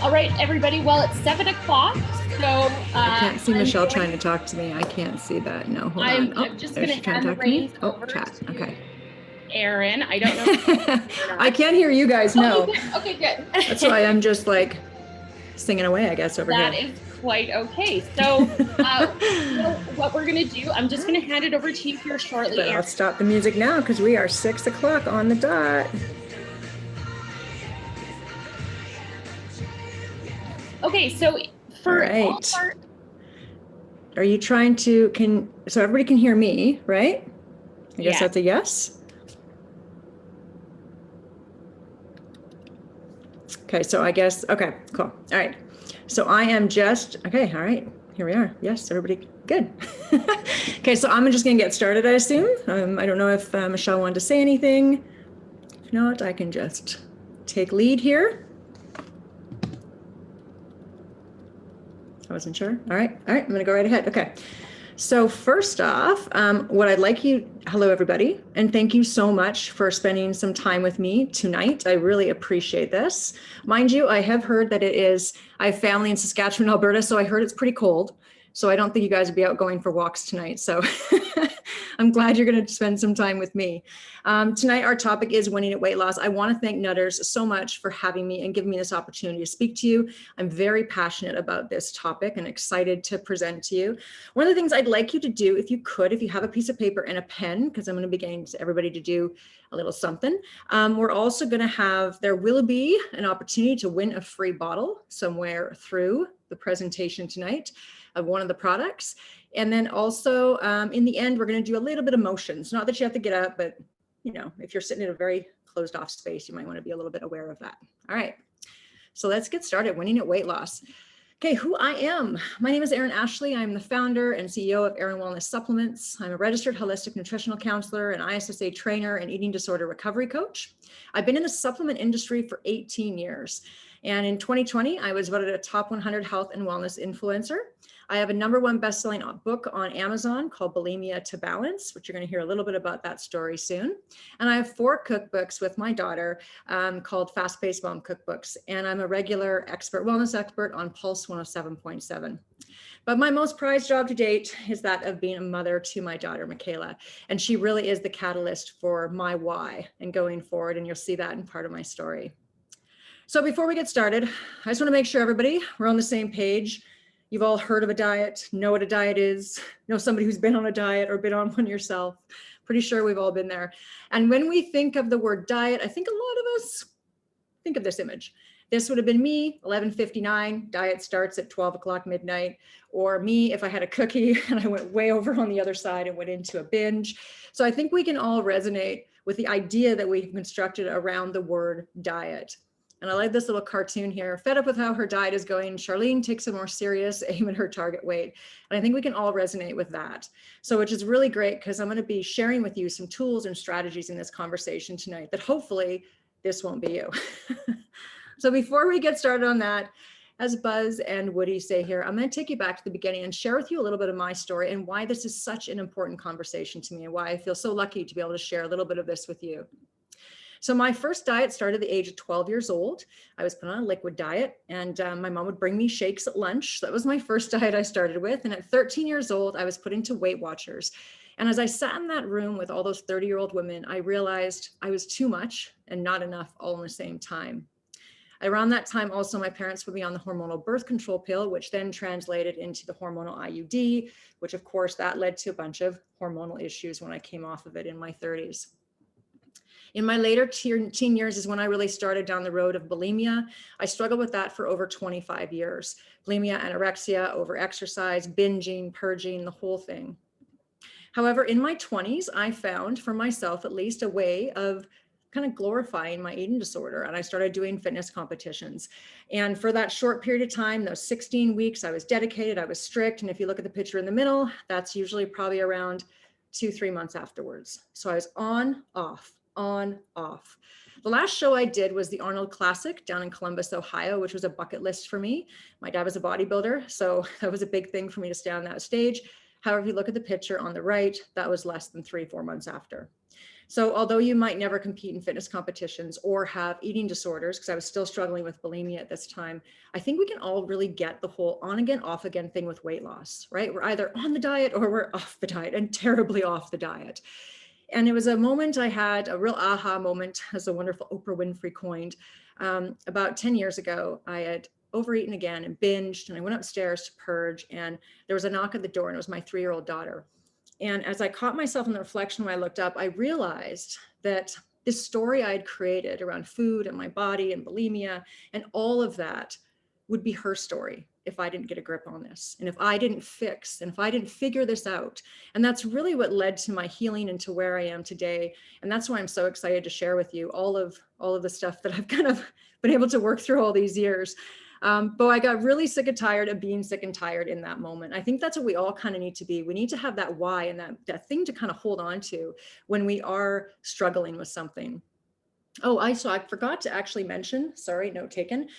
All right, everybody. Well, it's 7 o'clock, so I can't see Michelle trying to talk to me. I can't see that. No, hold on. Oh, I'm just there's going she to trying hand to the talk to me. reins Oh, over chat. to Okay. Aeryon. I don't know if or I not. can't hear you guys. No. Okay, good. That's why I'm just like singing away, I guess, over That here. is quite okay. So, what we're going to do, I'm just going to hand it over to you here shortly, But I'll Aeryon. stop the music now because we are 6 o'clock on the dot. Okay, so All right. Are you trying to, so everybody can hear me, right? I guess that's a yes. Okay, so I guess, okay, cool. All right. So I am just, okay, all right, here we are. Yes, everybody, good. Okay, so I'm just gonna get started, I assume. I don't know if Michelle wanted to say anything. If not, I can just take lead here. I wasn't sure. All right, I'm gonna go right ahead. Okay. So first off, what I'd like you, hello everybody, and thank you so much for spending some time with me tonight. I really appreciate this. Mind you, I have heard that I have family in Saskatchewan, Alberta, so I heard it's pretty cold. So I don't think you guys would be out going for walks tonight. So I'm glad you're going to spend some time with me. Tonight, our topic is winning at weight loss. I want to thank Nutters so much for having me and giving me this opportunity to speak to you. I'm very passionate about this topic and excited to present to you. One of the things I'd like you to do, if you could, if you have a piece of paper and a pen, because I'm going to be getting everybody to do a little something. We're also going to have, there will be an opportunity to win a free bottle somewhere through the presentation tonight of one of the products. And then also in the end, we're going to do a little bit of motions. Not that you have to get up, but you know, if you're sitting in a very closed off space, you might want to be a little bit aware of that. All right, so let's get started. Winning at weight loss. Okay, who I am. My name is Ashlie. I'm the founder and CEO of Aeryon Wellness Supplements. I'm a registered holistic nutritional counselor, an ISSA trainer, and eating disorder recovery coach. I've been in the supplement industry for 18 years. And in 2020, I was voted a top 100 health and wellness influencer. I have a #1 best-selling book on Amazon called Bulimia to Balance, which you're going to hear a little bit about that story soon. And I have 4 cookbooks with my daughter called Fast-Paced Mom Cookbooks. And I'm a regular wellness expert on Pulse 107.7. But my most prized job to date is that of being a mother to my daughter, Michaela. And she really is the catalyst for my why and going forward. And you'll see that in part of my story. So before we get started, I just want to make sure everybody, we're on the same page. You've all heard of a diet, know what a diet is, know somebody who's been on a diet or been on one yourself. Pretty sure we've all been there. And when we think of the word diet, I think a lot of us think of this image. This would have been me, 11:59, diet starts at 12 o'clock midnight, or me if I had a cookie and I went way over on the other side and went into a binge. So I think we can all resonate with the idea that we've constructed around the word diet. And I like this little cartoon here. Fed up with how her diet is going, Charlene takes a more serious aim at her target weight. And I think we can all resonate with that. So which is really great because I'm going to be sharing with you some tools and strategies in this conversation tonight that hopefully this won't be you. So before we get started on that, as Buzz and Woody say here, I'm going to take you back to the beginning and share with you a little bit of my story and why this is such an important conversation to me and why I feel so lucky to be able to share a little bit of this with you. So my first diet started at the age of 12 years old. I was put on a liquid diet and my mom would bring me shakes at lunch. So that was my first diet I started with. And at 13 years old, I was put into Weight Watchers. And as I sat in that room with all those 30-year-old women, I realized I was too much and not enough all in the same time. Around that time, also, my parents put me on the hormonal birth control pill, which then translated into the hormonal IUD, which of course that led to a bunch of hormonal issues when I came off of it in my 30s. In my later teen years is when I really started down the road of bulimia. I struggled with that for over 25 years. Bulimia, anorexia, overexercise, binging, purging, the whole thing. However, in my 20s, I found for myself at least a way of kind of glorifying my eating disorder. And I started doing fitness competitions. And for that short period of time, those 16 weeks, I was dedicated, I was strict. And if you look at the picture in the middle, that's usually probably around 2-3 months afterwards. So I was on, off. The last show I did was the Arnold Classic down in Columbus, Ohio, which was a bucket list for me. My dad was a bodybuilder, so that was a big thing for me to stay on that stage. However, if you look at the picture on the right, that was less than 3-4 months after. So although you might never compete in fitness competitions or have eating disorders, because I was still struggling with bulimia at this time, I think we can all really get the whole on again, off again thing with weight loss, right? We're either on the diet or we're off the diet, and terribly off the diet. And it was a moment I had, a real aha moment, as a wonderful Oprah Winfrey coined. About 10 years ago, I had overeaten again and binged, and I went upstairs to purge, and there was a knock at the door, and it was my 3-year-old daughter. And as I caught myself in the reflection when I looked up, I realized that this story I had created around food and my body and bulimia and all of that would be her story if I didn't get a grip on this, and if I didn't fix, and if I didn't figure this out. And that's really what led to my healing and to where I am today. And that's why I'm so excited to share with you all of the stuff that I've kind of been able to work through all these years. But I got really sick and tired of being sick and tired in that moment. I think that's what we all kind of need to be. We need to have that why and that thing to kind of hold on to when we are struggling with something. Oh, I forgot to actually mention, sorry, note taken.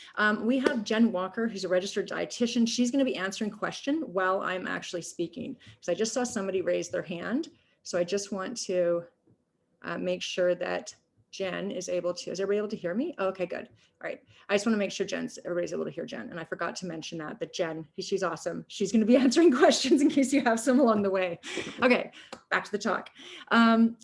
We have Jen Walker, who's a registered dietitian. She's going to be answering question while I'm actually speaking. So I just saw somebody raise their hand. So I just want to make sure that Jen is able to, is everybody able to hear me? Oh, okay, good. All right. I just want to make sure everybody's able to hear Jen. And I forgot to mention that Jen, she's awesome. She's going to be answering questions in case you have some along the way. Okay, back to the talk.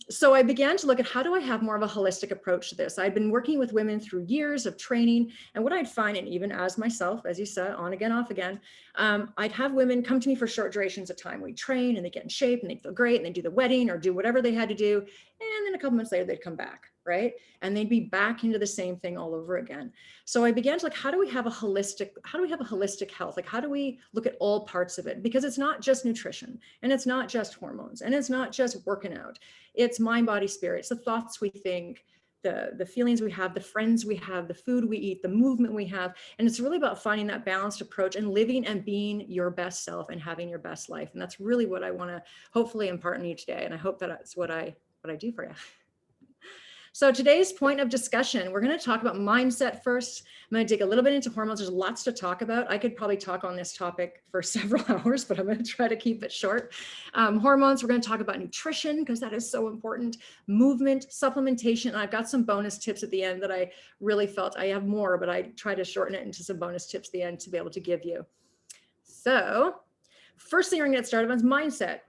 So I began to look at how do I have more of a holistic approach to this? I'd been working with women through years of training, and what I'd find, and even as myself, as you said, on again, off again, I'd have women come to me for short durations of time. We'd train and they get in shape and they feel great and they do the wedding or do whatever they had to do. And then a couple months later, they'd come back, right? And they'd be back into the same thing all over again. So I began to how do we have a holistic health? Like, how do we look at all parts of it? Because it's not just nutrition, and it's not just hormones, and it's not just working out. It's mind, body, spirit. It's the thoughts we think, the feelings we have, the friends we have, the food we eat, the movement we have. And it's really about finding that balanced approach and living and being your best self and having your best life. And that's really what I want to hopefully impart in you today. And I hope that that's what I do for you. So today's point of discussion, we're going to talk about mindset first. I'm going to dig a little bit into hormones. There's lots to talk about. I could probably talk on this topic for several hours, but I'm going to try to keep it short. Hormones, we're going to talk about nutrition because that is so important. Movement, supplementation, and I've got some bonus tips at the end that I really felt I have more, but I try to shorten it into some bonus tips at the end to be able to give you. So first thing we're going to get started on is mindset.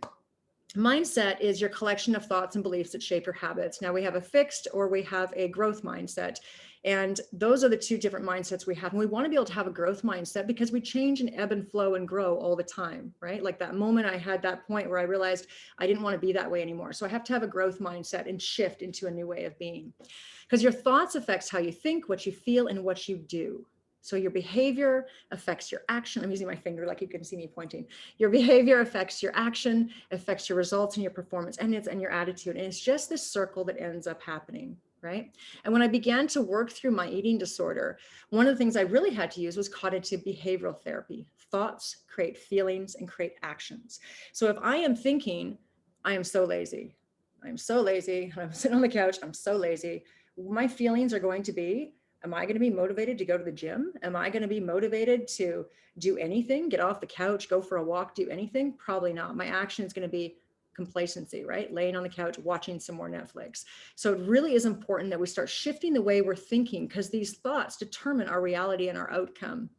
Mindset is your collection of thoughts and beliefs that shape your habits. Now we have a fixed or we have a growth mindset. And those are the two different mindsets we have. And we want to be able to have a growth mindset because we change and ebb and flow and grow all the time, right? Like that moment I had that point where I realized I didn't want to be that way anymore. So I have to have a growth mindset and shift into a new way of being. Because your thoughts affects how you think, what you feel, and what you do. So your behavior affects your action. I'm using my finger like you can see me pointing. Your behavior affects your action, affects your results and your performance, and your attitude. And it's just this circle that ends up happening, right? And when I began to work through my eating disorder, one of the things I really had to use was cognitive behavioral therapy. Thoughts create feelings and create actions. So if I am thinking, I am so lazy, I'm sitting on the couch, I'm so lazy, my feelings are going to be, am I going to be motivated to go to the gym? Am I going to be motivated to do anything, get off the couch, go for a walk, do anything? Probably not. My action is going to be complacency, right? Laying on the couch, watching some more Netflix. So it really is important that we start shifting the way we're thinking because these thoughts determine our reality and our outcome.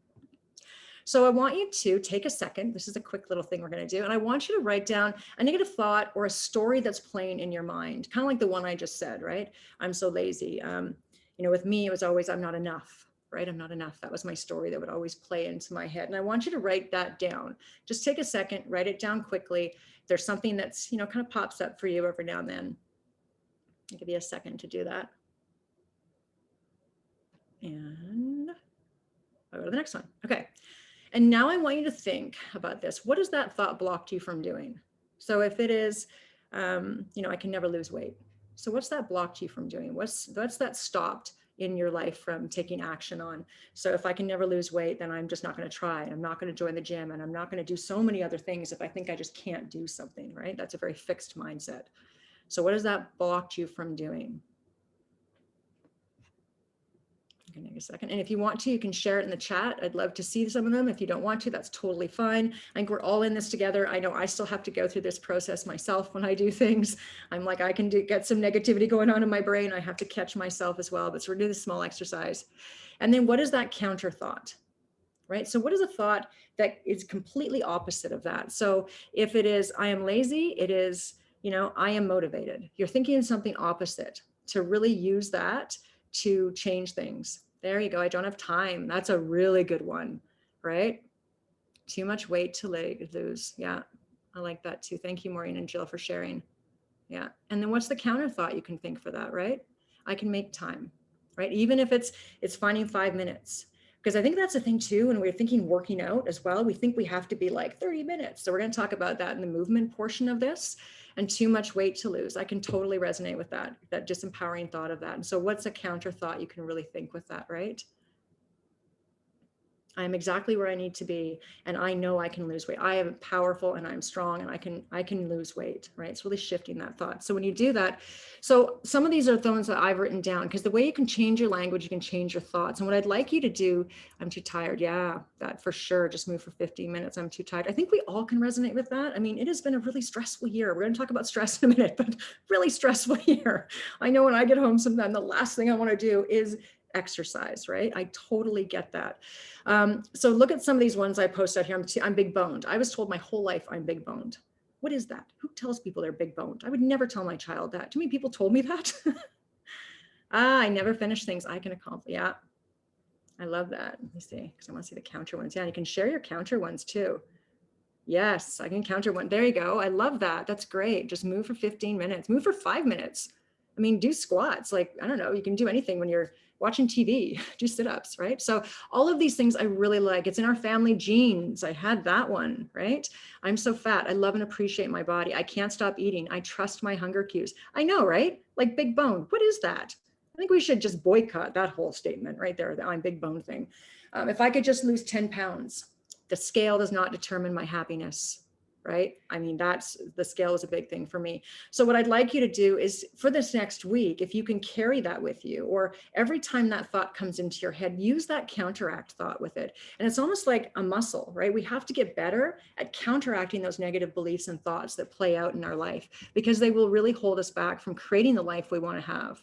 So I want you to take a second. This is a quick little thing we're going to do. And I want you to write down a negative thought or a story that's playing in your mind, kind of like the one I just said, right? I'm so lazy. With me, it was always, I'm not enough, right? I'm not enough. That was my story that would always play into my head. And I want you to write that down. Just take a second, write it down quickly. If there's something that's, kind of pops up for you every now and then, I'll give you a second to do that. And I'll go to the next one. Okay. And now I want you to think about this. What has that thought blocked you from doing? So if it is, I can never lose weight. So what's that blocked you from doing? What's that stopped in your life from taking action on? So if I can never lose weight, then I'm just not going to try. I'm not going to join the gym, and I'm not going to do so many other things if I think I just can't do something, right? That's a very fixed mindset. So what has that blocked you from doing? Okay, give me a second. And if you want to, you can share it in the chat. I'd love to see some of them. If you don't want to, that's totally fine. I think we're all in this together. I know I still have to go through this process myself when I do things. I'm like, I can get some negativity going on in my brain. I have to catch myself as well. But so we're doing this small exercise. And then what is that counter thought? Right? So what is a thought that is completely opposite of that? So if it is, I am lazy, it is, I am motivated. You're thinking something opposite to really use that to change things. There you go. I don't have time. That's a really good one, right? Too much weight to lose. Yeah, I like that too. Thank you, Maureen and Jill, for sharing. Yeah. And then what's the counter thought you can think for that, right? I can make time, right? Even if it's finding 5 minutes. Because I think that's the thing too, when we're thinking working out as well, we think we have to be like 30 minutes. So we're going to talk about that in the movement portion of this, and too much weight to lose. I can totally resonate with that disempowering thought of that. And so what's a counter thought you can really think with that, right? I'm exactly where I need to be, and I know I can lose weight. I am powerful and I'm strong and I can lose weight, right? It's really shifting that thought. So when you do that, so some of these are the ones that I've written down, because the way you can change your language, you can change your thoughts. And what I'd like you to do, I'm too tired. Yeah, that for sure. Just move for 15 minutes. I'm too tired. I think we all can resonate with that. I mean, it has been a really stressful year. We're going to talk about stress in a minute, but really stressful year. I know when I get home sometime, the last thing I want to do is exercise, right? I totally get that. So look at some of these ones I post out here. I'm big boned. I was told my whole life I'm big boned. What is that? Who tells people they're big boned? I would never tell my child that. Too many people told me that. I never finish things I can accomplish. Yeah, I love that. Let me see, because I want to see the counter ones. Yeah, you can share your counter ones too. Yes, I can counter one. There you go. I love that. That's great. Just move for 15 minutes. Move for 5 minutes. I mean, do squats. Like, I don't know, you can do anything when you're watching TV, do sit-ups, right? So all of these things I really like. It's in our family genes. I had that one, right? I'm so fat. I love and appreciate my body. I can't stop eating. I trust my hunger cues. I know, right? Like big bone. What is that? I think we should just boycott that whole statement right there, the I'm big bone thing. If I could just lose 10 pounds, the scale does not determine my happiness, right? I mean, the scale is a big thing for me. So what I'd like you to do is, for this next week, if you can carry that with you, or every time that thought comes into your head, use that counteract thought with it. And it's almost like a muscle, right? We have to get better at counteracting those negative beliefs and thoughts that play out in our life, because they will really hold us back from creating the life we want to have.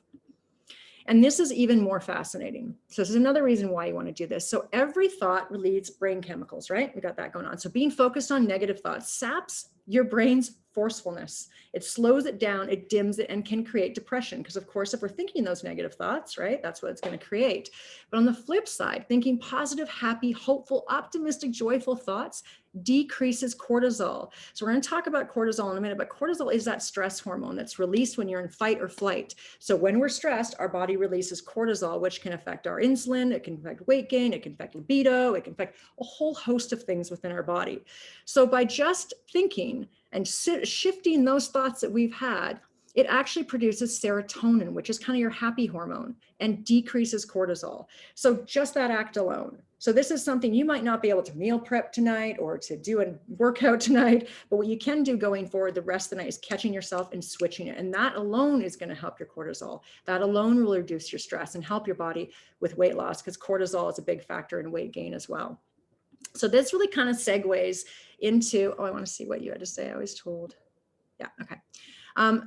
And this is even more fascinating. So this is another reason why you want to do this. So every thought releases brain chemicals, right? We got that going on. So being focused on negative thoughts saps your brain's forcefulness. It slows it down, it dims it, and can create depression. Because of course, if we're thinking those negative thoughts, right, that's what it's going to create. But on the flip side, thinking positive, happy, hopeful, optimistic, joyful thoughts decreases cortisol. So we're going to talk about cortisol in a minute, but cortisol is that stress hormone that's released when you're in fight or flight. So when we're stressed, our body releases cortisol, which can affect our insulin, it can affect weight gain, it can affect libido, it can affect a whole host of things within our body. So by just thinking and shifting those thoughts that we've had, it actually produces serotonin, which is kind of your happy hormone, and decreases cortisol. So just that act alone. So this is something you might not be able to meal prep tonight or to do a workout tonight, but what you can do going forward the rest of the night is catching yourself and switching it. And that alone is going to help your cortisol. That alone will reduce your stress and help your body with weight loss, because cortisol is a big factor in weight gain as well. So this really kind of segues into, I want to see what you had to say. I was told. Yeah, okay.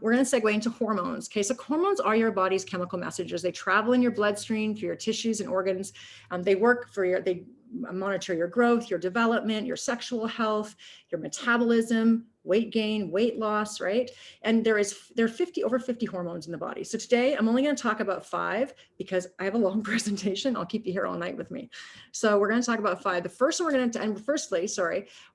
We're going to segue into hormones. Okay, so hormones are your body's chemical messengers. They travel in your bloodstream through your tissues and organs. They work for they monitor your growth, your development, your sexual health, your metabolism, weight gain, weight loss, right? And there are over 50 hormones in the body. So today I'm only going to talk about 5 because I have a long presentation. I'll keep you here all night with me. So we're going to talk about 5. The first one we're going to, and firstly,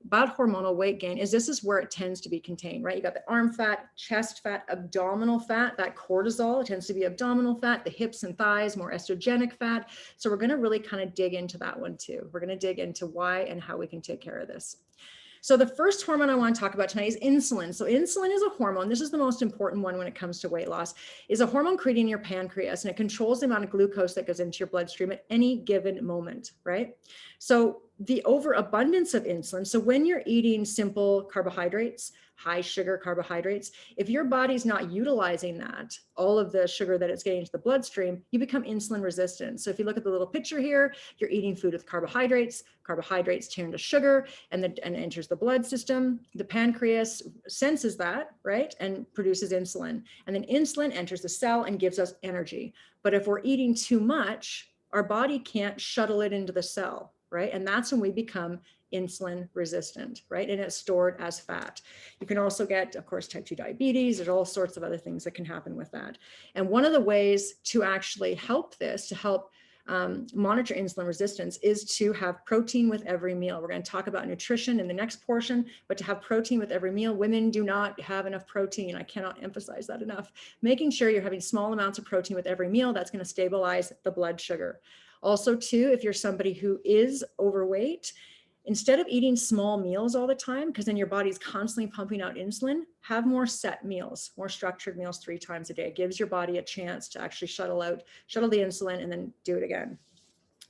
about hormonal weight gain is this is where it tends to be contained, right? You got the arm fat, chest fat, abdominal fat, that cortisol, it tends to be abdominal fat, the hips and thighs, more estrogenic fat. So we're going to really kind of dig into that one too. We're going to dig into why and how we can take care of this. So the first hormone I want to talk about tonight is insulin. So insulin is a hormone. This is the most important one when it comes to weight loss, is a hormone created in your pancreas, and it controls the amount of glucose that goes into your bloodstream at any given moment, right? So the overabundance of insulin, so when you're eating simple carbohydrates, high sugar carbohydrates. If your body's not utilizing that, all of the sugar that it's getting into the bloodstream, you become insulin resistant. So if you look at the little picture here, you're eating food with carbohydrates, carbohydrates turn to sugar and enters the blood system. The pancreas senses that, right, and produces insulin. And then insulin enters the cell and gives us energy. But if we're eating too much, our body can't shuttle it into the cell, right? And that's when we become insulin resistant, right? And it's stored as fat. You can also get, of course, type 2 diabetes. There's all sorts of other things that can happen with that. And one of the ways to actually help this, to help monitor insulin resistance, is to have protein with every meal. We're going to talk about nutrition in the next portion, but to have protein with every meal. Women do not have enough protein. I cannot emphasize that enough. Making sure you're having small amounts of protein with every meal, that's going to stabilize the blood sugar. Also, too, if you're somebody who is overweight, instead of eating small meals all the time, because then your body's constantly pumping out insulin, have more set meals, more structured meals 3 times a day. It gives your body a chance to actually shuttle the insulin and then do it again.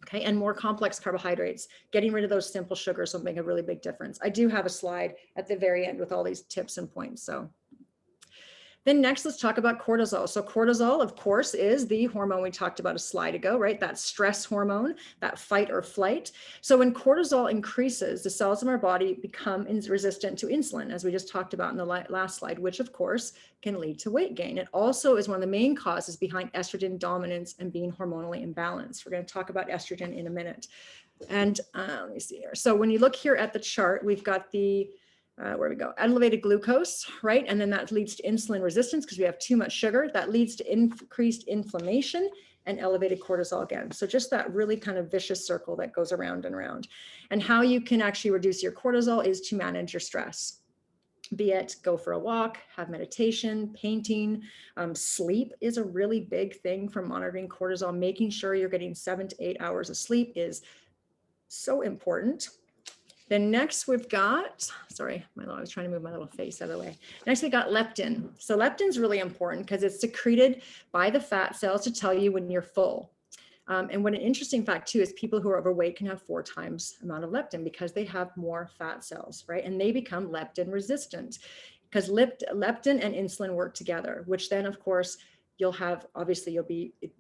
Okay, and more complex carbohydrates, getting rid of those simple sugars will make a really big difference. I do have a slide at the very end with all these tips and points. So then next, let's talk about cortisol. So cortisol, of course, is the hormone we talked about a slide ago, right? That stress hormone, that fight or flight. So when cortisol increases, the cells in our body become resistant to insulin, as we just talked about in the last slide, which of course can lead to weight gain. It also is one of the main causes behind estrogen dominance and being hormonally imbalanced. We're going to talk about estrogen in a minute. And let me see here. So when you look here at the chart, we've got the where we go, elevated glucose, right? And then that leads to insulin resistance because we have too much sugar. That leads to increased inflammation and elevated cortisol again. So just that really kind of vicious circle that goes around and around. And how you can actually reduce your cortisol is to manage your stress. Be it go for a walk, have meditation, painting, sleep is a really big thing for monitoring cortisol. Making sure you're getting 7 to 8 hours of sleep is so important. Then next we've got, sorry, I was trying to move my little face out of the way. Next we got leptin. So leptin is really important because it's secreted by the fat cells to tell you when you're full. And what an interesting fact too is people who are overweight can have 4 times amount of leptin because they have more fat cells, right? And they become leptin resistant because leptin and insulin work together, which then of course you'll have, obviously it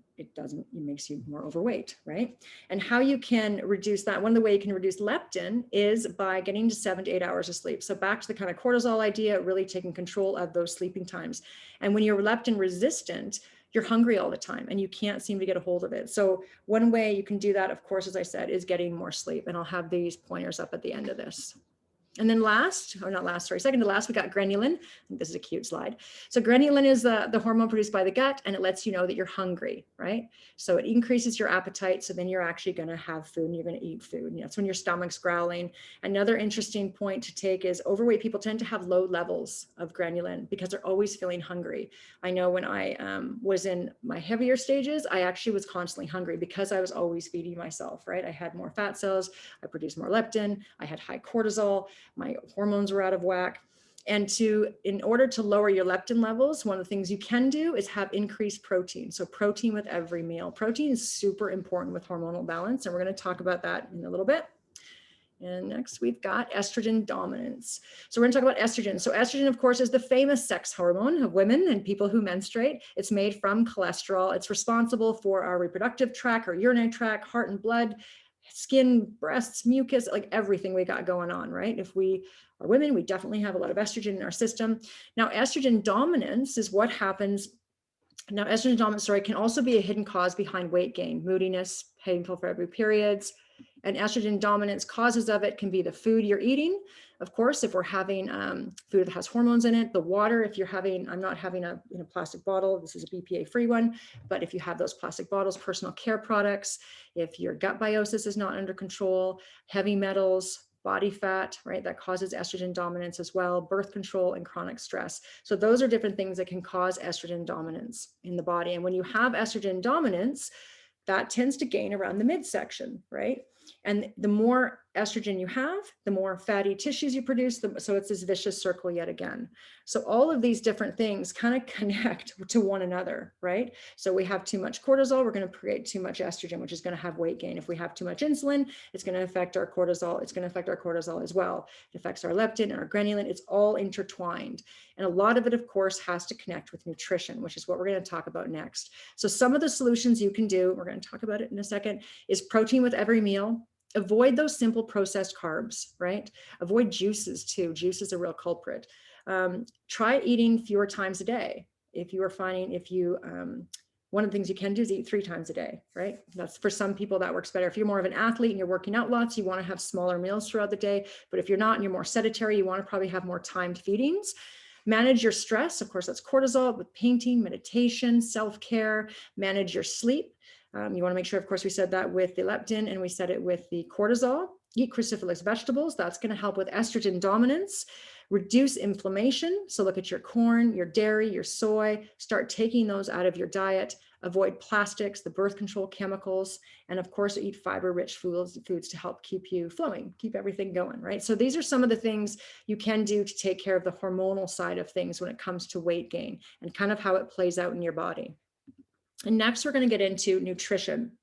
makes you more overweight, right? And how you can reduce that, one of the ways you can reduce leptin is by getting to 7 to 8 hours of sleep. So back to the kind of cortisol idea, really taking control of those sleeping times. And when you're leptin resistant, you're hungry all the time and you can't seem to get a hold of it. So one way you can do that, of course, as I said, is getting more sleep. And I'll have these pointers up at the end of this. And then second to last, we got ghrelin. I think this is a cute slide. So ghrelin is the hormone produced by the gut, and it lets you know that you're hungry, right? So it increases your appetite. So then you're actually going to have food and you're going to eat food. And that's when your stomach's growling. Another interesting point to take is overweight people tend to have low levels of ghrelin because they're always feeling hungry. I know when I was in my heavier stages, I actually was constantly hungry because I was always feeding myself, right? I had more fat cells, I produced more leptin, I had high cortisol, my hormones were out of whack. And in order to lower your leptin levels, one of the things you can do is have increased protein. So protein with every meal. Protein is super important with hormonal balance, and we're going to talk about that in a little bit. And next we've got estrogen dominance. So we're going to talk about estrogen. So estrogen, of course, is the famous sex hormone of women and people who menstruate. It's made from cholesterol. It's responsible for our reproductive tract, our urinary tract, heart and blood, skin, breasts, mucus, like everything we got going on, right? If we are women, we definitely have a lot of estrogen in our system. Now, estrogen dominance is what happens. Now, estrogen dominance, can also be a hidden cause behind weight gain, moodiness, painful for every periods. And estrogen dominance causes of it can be the food you're eating. Of course, if we're having food that has hormones in it, the water, if you're having, I'm not having a plastic bottle, this is a BPA-free one, but if you have those plastic bottles, personal care products, if your gut biosis is not under control, heavy metals, body fat, right, that causes estrogen dominance as well, birth control and chronic stress. So those are different things that can cause estrogen dominance in the body. And when you have estrogen dominance, that tends to gain around the midsection, right? And the more estrogen you have, the more fatty tissues you produce. So it's this vicious circle yet again. So all of these different things kind of connect to one another, right? So we have too much cortisol, we're going to create too much estrogen, which is going to have weight gain. If we have too much insulin, it's going to affect our cortisol. It's going to affect our cortisol as well. It affects our leptin and our ghrelin. It's all intertwined. And a lot of it, of course, has to connect with nutrition, which is what we're going to talk about next. So some of the solutions you can do, we're going to talk about it in a second, is protein with every meal. Avoid those simple processed carbs, right? Avoid juices too. Juice is a real culprit. Try eating fewer times a day. If you are finding, one of the things you can do is eat 3 times a day, right? That's for some people that works better. If you're more of an athlete and you're working out lots, you want to have smaller meals throughout the day. But if you're not and you're more sedentary, you want to probably have more timed feedings. Manage your stress. Of course, that's cortisol with painting, meditation, self-care. Manage your sleep. You want to make sure, of course, we said that with the leptin and we said it with the cortisol. Eat cruciferous vegetables. That's going to help with estrogen dominance. Reduce inflammation. So look at your corn, your dairy, your soy. Start taking those out of your diet. Avoid plastics, the birth control chemicals, and of course, eat fiber-rich foods to help keep you flowing, keep everything going, right? So these are some of the things you can do to take care of the hormonal side of things when it comes to weight gain and kind of how it plays out in your body. And next, we're going to get into nutrition.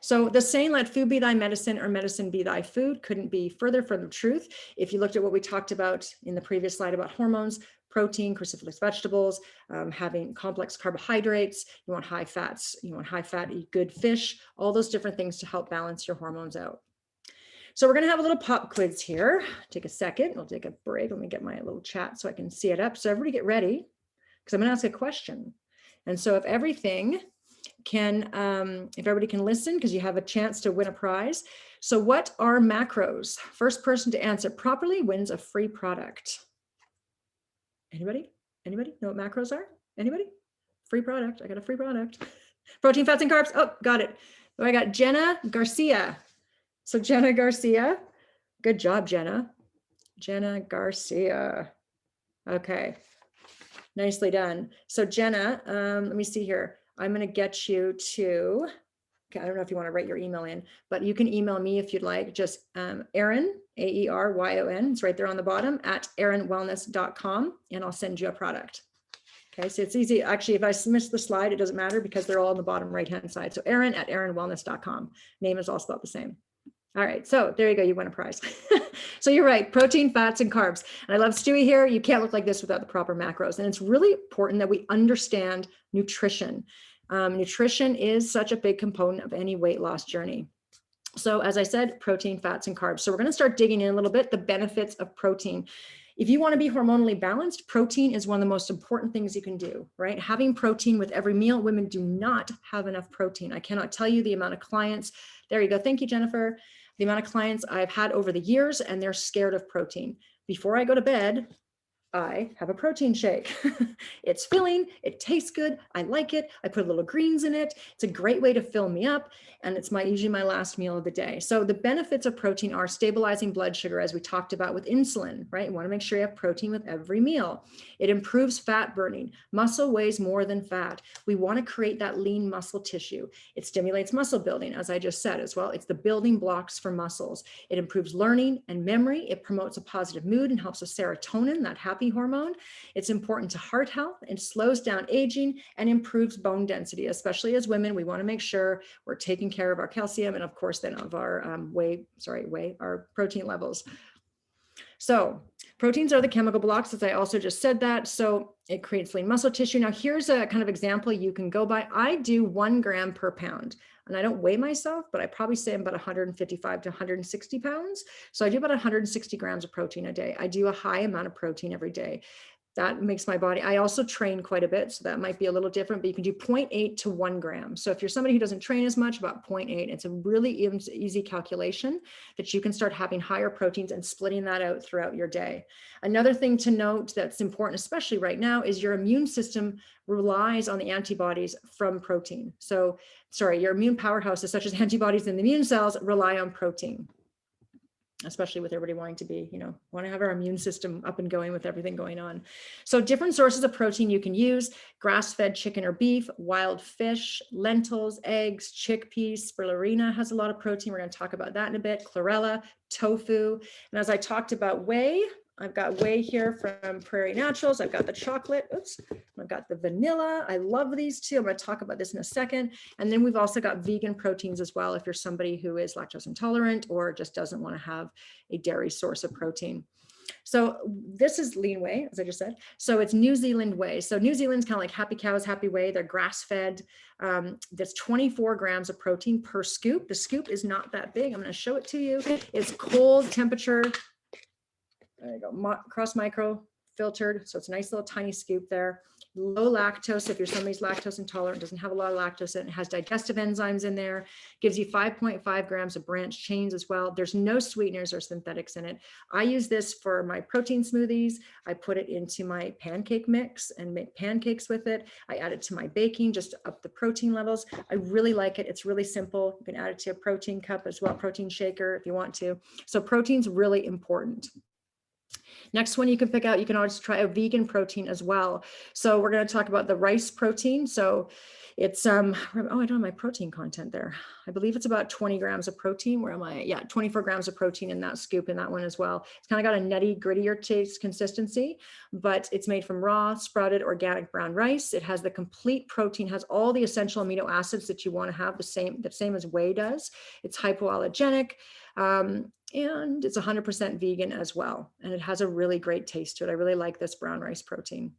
So the saying, let food be thy medicine or medicine be thy food, couldn't be further from the truth. If you looked at what we talked about in the previous slide about hormones, protein, cruciferous vegetables, having complex carbohydrates, you want high fats, eat good fish, all those different things to help balance your hormones out. So we're going to have a little pop quiz here. Take a second. We'll take a break. Let me get my little chat so I can see it up. So everybody get ready because I'm going to ask a question. And so if everybody can listen, because you have a chance to win a prize. So what are macros? First person to answer properly wins a free product. Anybody know what macros are? Anybody? Free product. I got a free product. Protein, fats, and carbs. Oh, got it. Oh, I got Jenna Garcia. So Jenna Garcia. Good job, Jenna. Jenna Garcia. Okay. Nicely done. So Jenna, let me see here. I'm going to get you to, okay, I don't know if you want to write your email in, but you can email me if you'd like, just Aeryon, Aeryon, it's right there on the bottom, at aeronwellness.com, and I'll send you a product. Okay, so it's easy. Actually, if I miss the slide, it doesn't matter because they're all on the bottom right-hand side. So Aeryon at aeronwellness.com. Name is all spelled the same. All right, so there you go, you win a prize. So you're right, protein, fats, and carbs. And I love Stewie here. You can't look like this without the proper macros. And it's really important that we understand nutrition. Nutrition is such a big component of any weight loss journey. So as I said, protein, fats, and carbs. So we're going to start digging in a little bit, the benefits of protein. If you want to be hormonally balanced, protein is one of the most important things you can do, right? Having protein with every meal. Women do not have enough protein. I cannot tell you the amount of clients. There you go. Thank you, Jennifer. The amount of clients I've had over the years, and they're scared of protein. Before I go to bed, I have a protein shake. It's filling, it tastes good, I like it, I put little greens in it. It's a great way to fill me up, and it's usually my last meal of the day. So the benefits of protein are stabilizing blood sugar, as we talked about with insulin, right? You want to make sure you have protein with every meal. It improves fat burning. Muscle weighs more than fat. We want to create that lean muscle tissue. It stimulates muscle building, as I just said as well. It's the building blocks for muscles. It improves learning and memory. It promotes a positive mood and helps with serotonin, that happy hormone. It's important to heart health and slows down aging and improves bone density, especially as women. We want to make sure we're taking care of our calcium and of course then of our our protein levels. So proteins are the chemical blocks, as I also just said that. So it creates lean muscle tissue. Now here's a kind of example you can go by. I do 1 gram per pound. And I don't weigh myself, but I probably say I'm about 155 to 160 pounds. So I do about 160 grams of protein a day. I do a high amount of protein every day. That makes my body, I also train quite a bit, so that might be a little different, but you can do 0.8 to 1 gram. So if you're somebody who doesn't train as much, about 0.8, it's a really easy calculation that you can start having higher proteins and splitting that out throughout your day. Another thing to note that's important, especially right now, is your immune system relies on the antibodies from protein. So, your immune powerhouses such as antibodies in the immune cells rely on protein. especially with everybody wanting to be, want to have our immune system up and going with everything going on. So different sources of protein you can use: grass-fed chicken or beef, wild fish, lentils, eggs, chickpeas. Spirulina has a lot of protein. We're going to talk about that in a bit. Chlorella, tofu. And as I talked about whey, I've got whey here from Prairie Naturals. I've got the chocolate. Oops. I've got the vanilla. I love these too. I'm going to talk about this in a second. And then we've also got vegan proteins as well, if you're somebody who is lactose intolerant or just doesn't want to have a dairy source of protein. So this is lean whey, as I just said. So it's New Zealand whey. So New Zealand's kind of like Happy Cows, Happy Whey. They're grass-fed. That's 24 grams of protein per scoop. The scoop is not that big. I'm going to show it to you. It's cold temperature. There you go, cross micro filtered. So it's a nice little tiny scoop there. Low lactose. If you're somebody's lactose intolerant, doesn't have a lot of lactose in it, has digestive enzymes in there, gives you 5.5 grams of branched chains as well. There's no sweeteners or synthetics in it. I use this for my protein smoothies. I put it into my pancake mix and make pancakes with it. I add it to my baking just to up the protein levels. I really like it. It's really simple. You can add it to a protein cup as well, protein shaker if you want to. So protein's really important. Next one you can pick out, you can always try a vegan protein as well. So we're going to talk about the rice protein. So it's, oh, I don't have my protein content there. I believe it's about 20 grams of protein. Where am I? Yeah, 24 grams of protein in that scoop, in that one as well. It's kind of got a nutty, grittier taste consistency, but it's made from raw, sprouted, organic brown rice. It has the complete protein, has all the essential amino acids that you want to have, the same as whey does. It's hypoallergenic. And it's 100% vegan as well. And it has a really great taste to it. I really like this brown rice protein.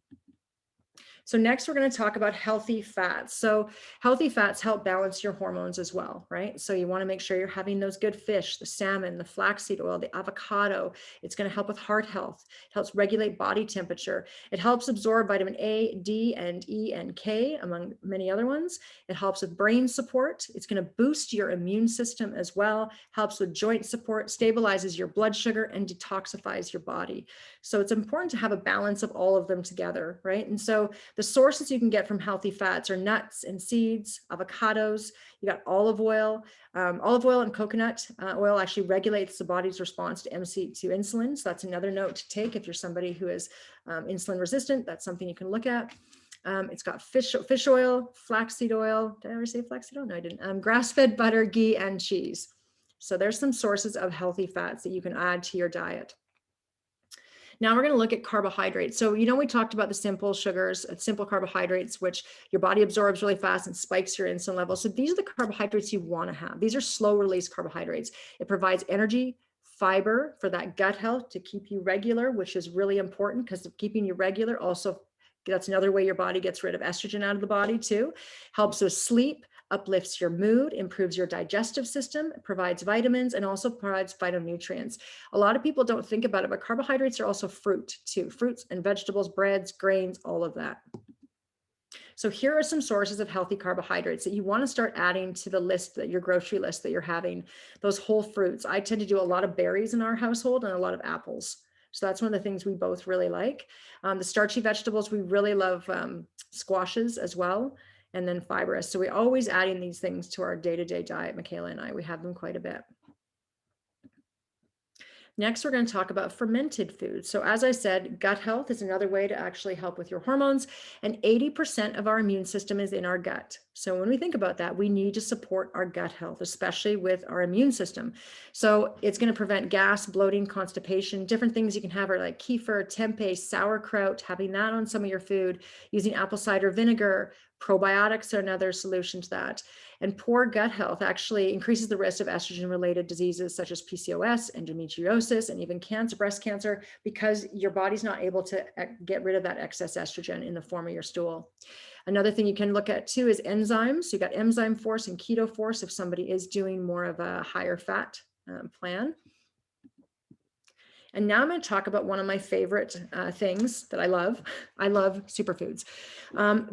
So next we're going to talk about healthy fats. So healthy fats help balance your hormones as well, right? So you want to make sure you're having those good fish, the salmon, the flaxseed oil, the avocado. It's going to help with heart health. It helps regulate body temperature. It helps absorb vitamin A, D, and E, and K, among many other ones. It helps with brain support. It's going to boost your immune system as well, helps with joint support, stabilizes your blood sugar, and detoxifies your body. So it's important to have a balance of all of them together, right? And so the sources you can get from healthy fats are nuts and seeds, avocados. You got olive oil. Olive oil and coconut oil actually regulates the body's response to insulin. So that's another note to take if you're somebody who is insulin resistant. That's something you can look at. It's got fish oil, flaxseed oil. Did I ever say flaxseed oil? No, I didn't. Grass-fed butter, ghee, and cheese. So there's some sources of healthy fats that you can add to your diet. Now we're going to look at carbohydrates. So, we talked about the simple sugars, simple carbohydrates, which your body absorbs really fast and spikes your insulin levels. So these are the carbohydrates you want to have. These are slow release carbohydrates. It provides energy, fiber for that gut health to keep you regular, which is really important because keeping you regular also, that's another way your body gets rid of estrogen out of the body too. Helps with sleep, uplifts your mood, improves your digestive system, provides vitamins, and also provides phytonutrients. A lot of people don't think about it, but carbohydrates are also fruit too. Fruits and vegetables, breads, grains, all of that. So here are some sources of healthy carbohydrates that you want to start adding to the list, that your grocery list that you're having. Those whole fruits. I tend to do a lot of berries in our household and a lot of apples. So that's one of the things we both really like. The starchy vegetables, we really love squashes as well. And then fibrous. So we're always adding these things to our day-to-day diet, Michaela and I. We have them quite a bit. Next, we're going to talk about fermented foods. So as I said, gut health is another way to actually help with your hormones. And 80% of our immune system is in our gut. So when we think about that, we need to support our gut health, especially with our immune system. So it's going to prevent gas, bloating, constipation. Different things you can have are like kefir, tempeh, sauerkraut, having that on some of your food, using apple cider vinegar. Probiotics are another solution to that. And poor gut health actually increases the risk of estrogen-related diseases such as PCOS, endometriosis, and even cancer, breast cancer, because your body's not able to get rid of that excess estrogen in the form of your stool. Another thing you can look at too is enzymes. So you got enzyme force and keto force if somebody is doing more of a higher fat plan. And now I'm going to talk about one of my favorite things that I love. I love superfoods.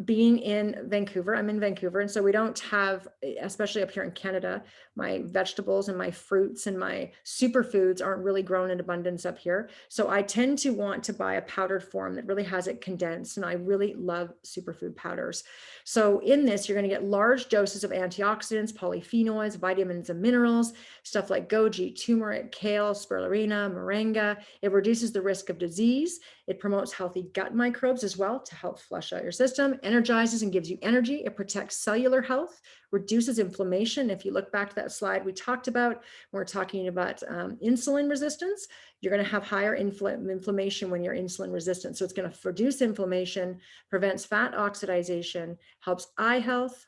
Being in Vancouver, I'm in Vancouver, and so we don't have, especially up here in Canada, my vegetables and my fruits and my superfoods aren't really grown in abundance up here. So I tend to want to buy a powdered form that really has it condensed, and I really love superfood powders. So in this, you're going to get large doses of antioxidants, polyphenols, vitamins and minerals, stuff like goji, turmeric, kale, spirulina, moringa. It reduces the risk of disease. It promotes healthy gut microbes as well to help flush out your system, energizes and gives you energy. It protects cellular health, reduces inflammation. If you look back to that slide we talked about, we're talking about insulin resistance. You're going to have higher inflammation when you're insulin resistant. So it's going to reduce inflammation, prevents fat oxidation, helps eye health.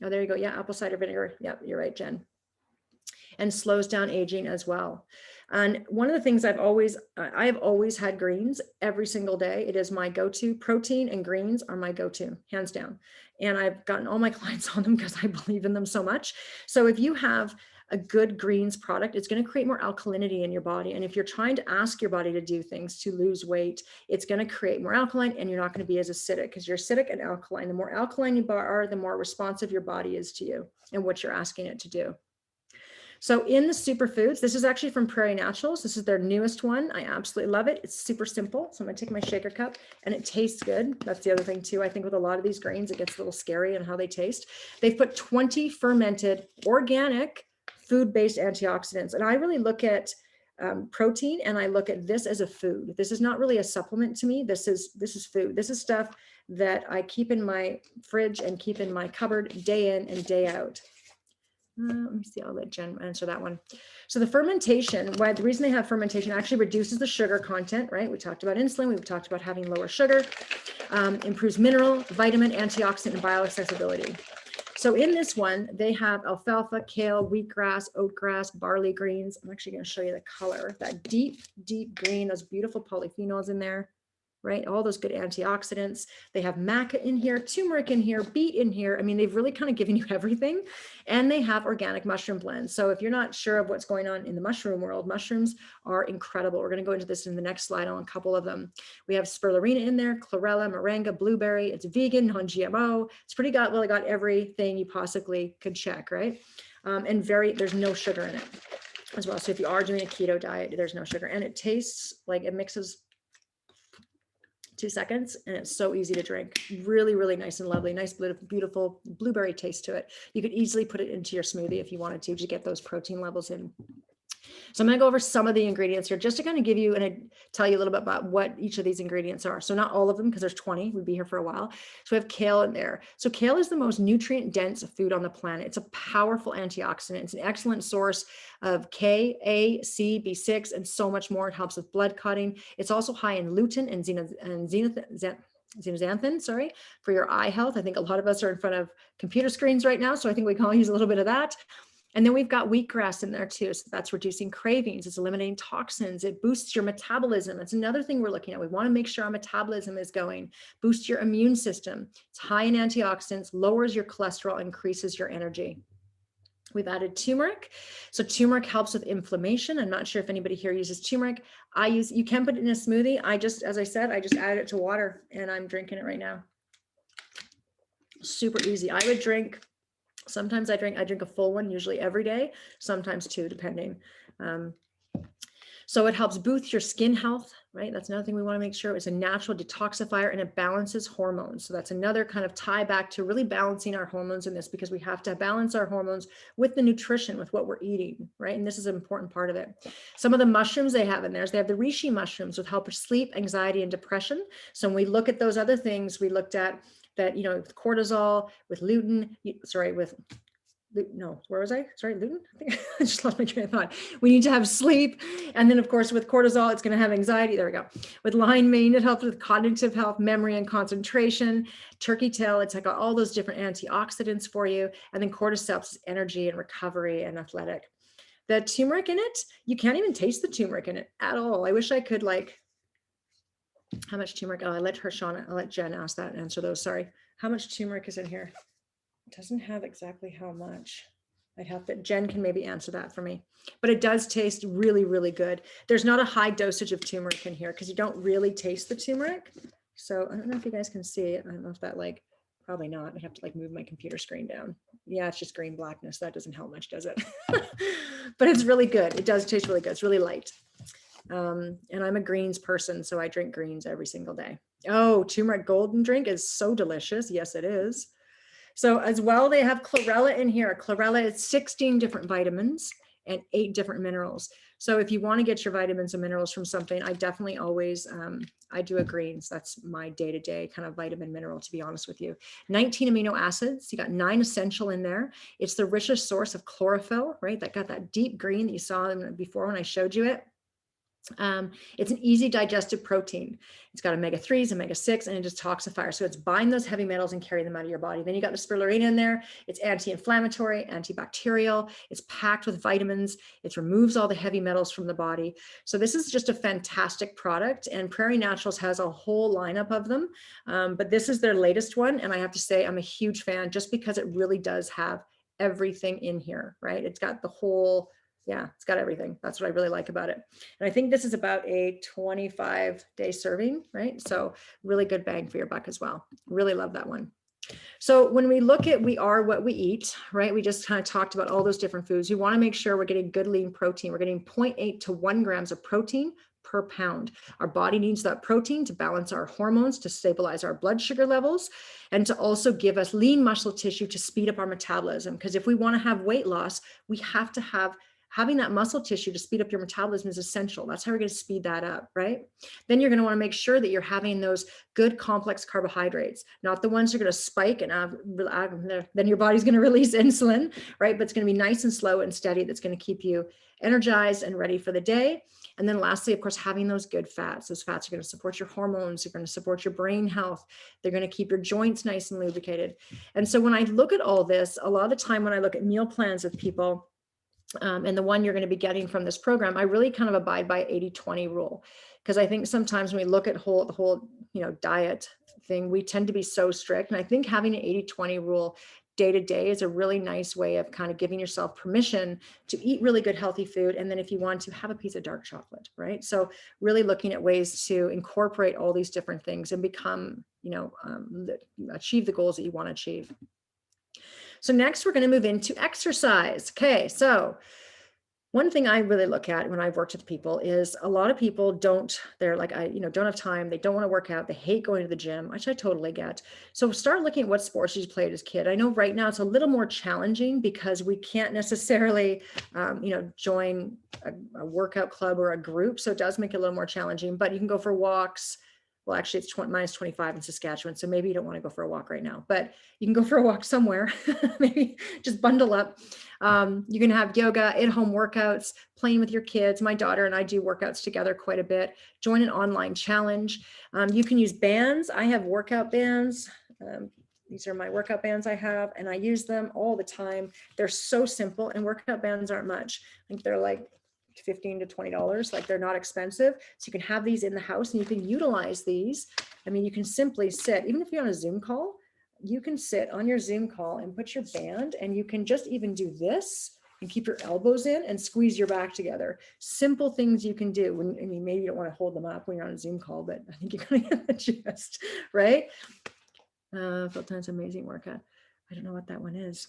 Oh, there you go. Yeah, apple cider vinegar. Yep, you're right, Jen. And slows down aging as well. And one of the things I have always had greens every single day. It is my go-to. Protein and greens are my go-to, hands down. And I've gotten all my clients on them because I believe in them so much. So if you have a good greens product, it's going to create more alkalinity in your body. And if you're trying to ask your body to do things to lose weight, it's going to create more alkaline, and you're not going to be as acidic, because you're acidic and alkaline. The more alkaline you are, the more responsive your body is to you and what you're asking it to do. So in the superfoods, this is actually from Prairie Naturals. This is their newest one. I absolutely love it. It's super simple. So I'm going to take my shaker cup, and it tastes good. That's the other thing too. I think with a lot of these grains, it gets a little scary in how they taste. They've put 20 fermented organic food-based antioxidants. And I really look at protein, and I look at this as a food. This is not really a supplement to me. This is food. This is stuff that I keep in my fridge and keep in my cupboard day in and day out. Let me see, I'll let Jen answer that one. So the fermentation, why the reason they have fermentation actually reduces the sugar content, right? We talked about insulin, we've talked about having lower sugar, improves mineral, vitamin, antioxidant, and bioaccessibility. So in this one, they have alfalfa, kale, wheatgrass, oatgrass, barley greens. I'm actually going to show you the color, that deep, deep green, those beautiful polyphenols in there, right? All those good antioxidants. They have maca in here, turmeric in here, beet in here. I mean, they've really kind of given you everything. And they have organic mushroom blends. So if you're not sure of what's going on in the mushroom world, mushrooms are incredible. We're going to go into this in the next slide on a couple of them. We have spirulina in there, chlorella, moringa, blueberry. It's vegan, non-GMO. It's pretty really got everything you possibly could check, right? And there's no sugar in it as well. So if you are doing a keto diet, there's no sugar. And it tastes like it mixes 2 seconds, and it's so easy to drink. Really, really nice and lovely. Nice, beautiful blueberry taste to it. You could easily put it into your smoothie if you wanted to get those protein levels in. So I'm going to go over some of the ingredients here just to kind of give you and tell you a little bit about what each of these ingredients are. So not all of them, because there's 20, we'd be here for a while. So we have kale in there. So kale is the most nutrient dense food on the planet. It's a powerful antioxidant. It's an excellent source of K, A, C, B6, and so much more. It helps with blood clotting. It's also high in lutein and zeaxanthin, for your eye health. I think a lot of us are in front of computer screens right now, so I think we can all use a little bit of that. And then we've got wheatgrass in there too. So that's reducing cravings. It's eliminating toxins. It boosts your metabolism. That's another thing we're looking at. We want to make sure our metabolism is going. Boost your immune system. It's high in antioxidants, lowers your cholesterol, increases your energy. We've added turmeric. So turmeric helps with inflammation. I'm not sure if anybody here uses turmeric. You can put it in a smoothie. As I said, I just added it to water, and I'm drinking it right now. Super easy. Sometimes I drink a full one, usually every day, sometimes 2, depending. So it helps boost your skin health, right? That's another thing we want to make sure. It's a natural detoxifier, and it balances hormones. So that's another kind of tie back to really balancing our hormones in this, because we have to balance our hormones with the nutrition, with what we're eating, right? And this is an important part of it. Some of the mushrooms they have in there, they have the reishi mushrooms, which help with sleep, anxiety, and depression. So when we look at those other things, we looked at that, with cortisol, with lutein, where was I? Sorry, lutein? I think I just lost my train of thought. We need to have sleep. And then, of course, with cortisol, it's going to have anxiety. There we go. With limonene, it helps with cognitive health, memory, and concentration. Turkey tail, it's got all those different antioxidants for you. And then cordyceps is energy and recovery and athletic. The turmeric in it, you can't even taste the turmeric in it at all. I wish I could, how much turmeric? Oh, I'll let Jen answer those. Sorry. How much turmeric is in here? It doesn't have exactly how much. Jen can maybe answer that for me, but it does taste really, really good. There's not a high dosage of turmeric in here because you don't really taste the turmeric. So I don't know if you guys can see it. I don't know if that probably not. I have to move my computer screen down. Yeah, it's just green blackness. That doesn't help much, does it? But it's really good. It does taste really good. It's really light. And I'm a greens person, so I drink greens every single day. Oh, turmeric golden drink is so delicious. Yes, it is. So as well, they have chlorella in here. Chlorella is 16 different vitamins and 8 different minerals. So if you want to get your vitamins and minerals from something, I definitely always, I do a greens. That's my day-to-day kind of vitamin mineral, to be honest with you. 19 amino acids. You got 9 essential in there. It's the richest source of chlorophyll, right? That got that deep green that you saw before when I showed you it. It's an easy digested protein. It's got omega-3s, omega-6, and a detoxifier. So it's bind those heavy metals and carry them out of your body. Then you got the spirulina in there. It's anti-inflammatory, antibacterial. It's packed with vitamins. It removes all the heavy metals from the body. So this is just a fantastic product. And Prairie Naturals has a whole lineup of them. But this is their latest one. And I have to say, I'm a huge fan just because it really does have everything in here, right? It's got the whole, yeah, it's got everything. That's what I really like about it. And I think this is about a 25-day serving, right? So really good bang for your buck as well. Really love that one. So when we look at we are what we eat, right? We just kind of talked about all those different foods. We want to make sure we're getting good lean protein. We're getting 0.8 to 1 grams of protein per pound. Our body needs that protein to balance our hormones, to stabilize our blood sugar levels, and to also give us lean muscle tissue to speed up our metabolism. Because if we want to have weight loss, we have to have having that muscle tissue to speed up your metabolism is essential. That's how we're going to speed that up, right? Then you're going to want to make sure that you're having those good complex carbohydrates, not the ones that are going to spike and then your body's going to release insulin, right? But it's going to be nice and slow and steady. That's going to keep you energized and ready for the day. And then lastly, of course, having those good fats. Those fats are going to support your hormones. They're going to support your brain health. They're going to keep your joints nice and lubricated. And so when I look at all this, a lot of the time when I look at meal plans with people, and the one you're going to be getting from this program, I really kind of abide by 80-20 rule. Because I think sometimes when we look at the whole, diet thing, we tend to be so strict. And I think having an 80-20 rule day to day is a really nice way of kind of giving yourself permission to eat really good, healthy food. And then if you want to have a piece of dark chocolate, right? So really looking at ways to incorporate all these different things and become, achieve the goals that you want to achieve. So next we're going to move into exercise. Okay, so one thing I really look at when I've worked with people is a lot of people don't have time. They don't want to work out. They hate going to the gym, which I totally get. So start looking at what sports you played as a kid. I know right now it's a little more challenging because we can't necessarily, join a workout club or a group. So it does make it a little more challenging, but you can go for walks. Well, actually it's minus 25 in Saskatchewan. So maybe you don't want to go for a walk right now, but you can go for a walk somewhere, maybe just bundle up. You can have yoga, at-home workouts, playing with your kids. My daughter and I do workouts together quite a bit. Join an online challenge. You can use bands. I have workout bands. These are my workout bands I have, and I use them all the time. They're so simple, and workout bands aren't much. I think they're like $15 to $20. Like, they're not expensive. So you can have these in the house and you can utilize these. I mean, you can simply sit, even if you're on a Zoom call, you can sit on your Zoom call and put your band, and you can just even do this and keep your elbows in and squeeze your back together. Simple things you can do. Maybe you don't want to hold them up when you're on a Zoom call, but I think you're going to get the gist, right? Philton's amazing workout. I don't know what that one is.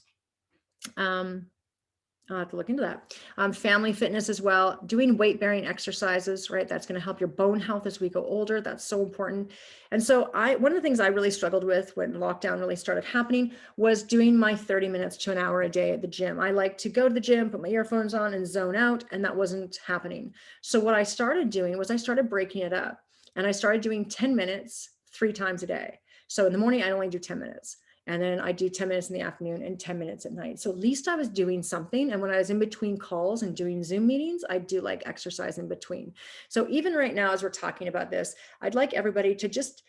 I'll have to look into that. Family fitness as well, doing weight bearing exercises, right? That's going to help your bone health as we go older. That's so important. And so one of the things I really struggled with when lockdown really started happening was doing my 30 minutes to an hour a day at the gym. I like to go to the gym, put my earphones on and zone out, and that wasn't happening. So what I started doing was I started breaking it up, and I started doing 10 minutes 3 times a day. So in the morning, I only do 10 minutes. And then I do 10 minutes in the afternoon and 10 minutes at night. So at least I was doing something. And when I was in between calls and doing Zoom meetings, I do like exercise in between. So even right now, as we're talking about this, I'd like everybody to just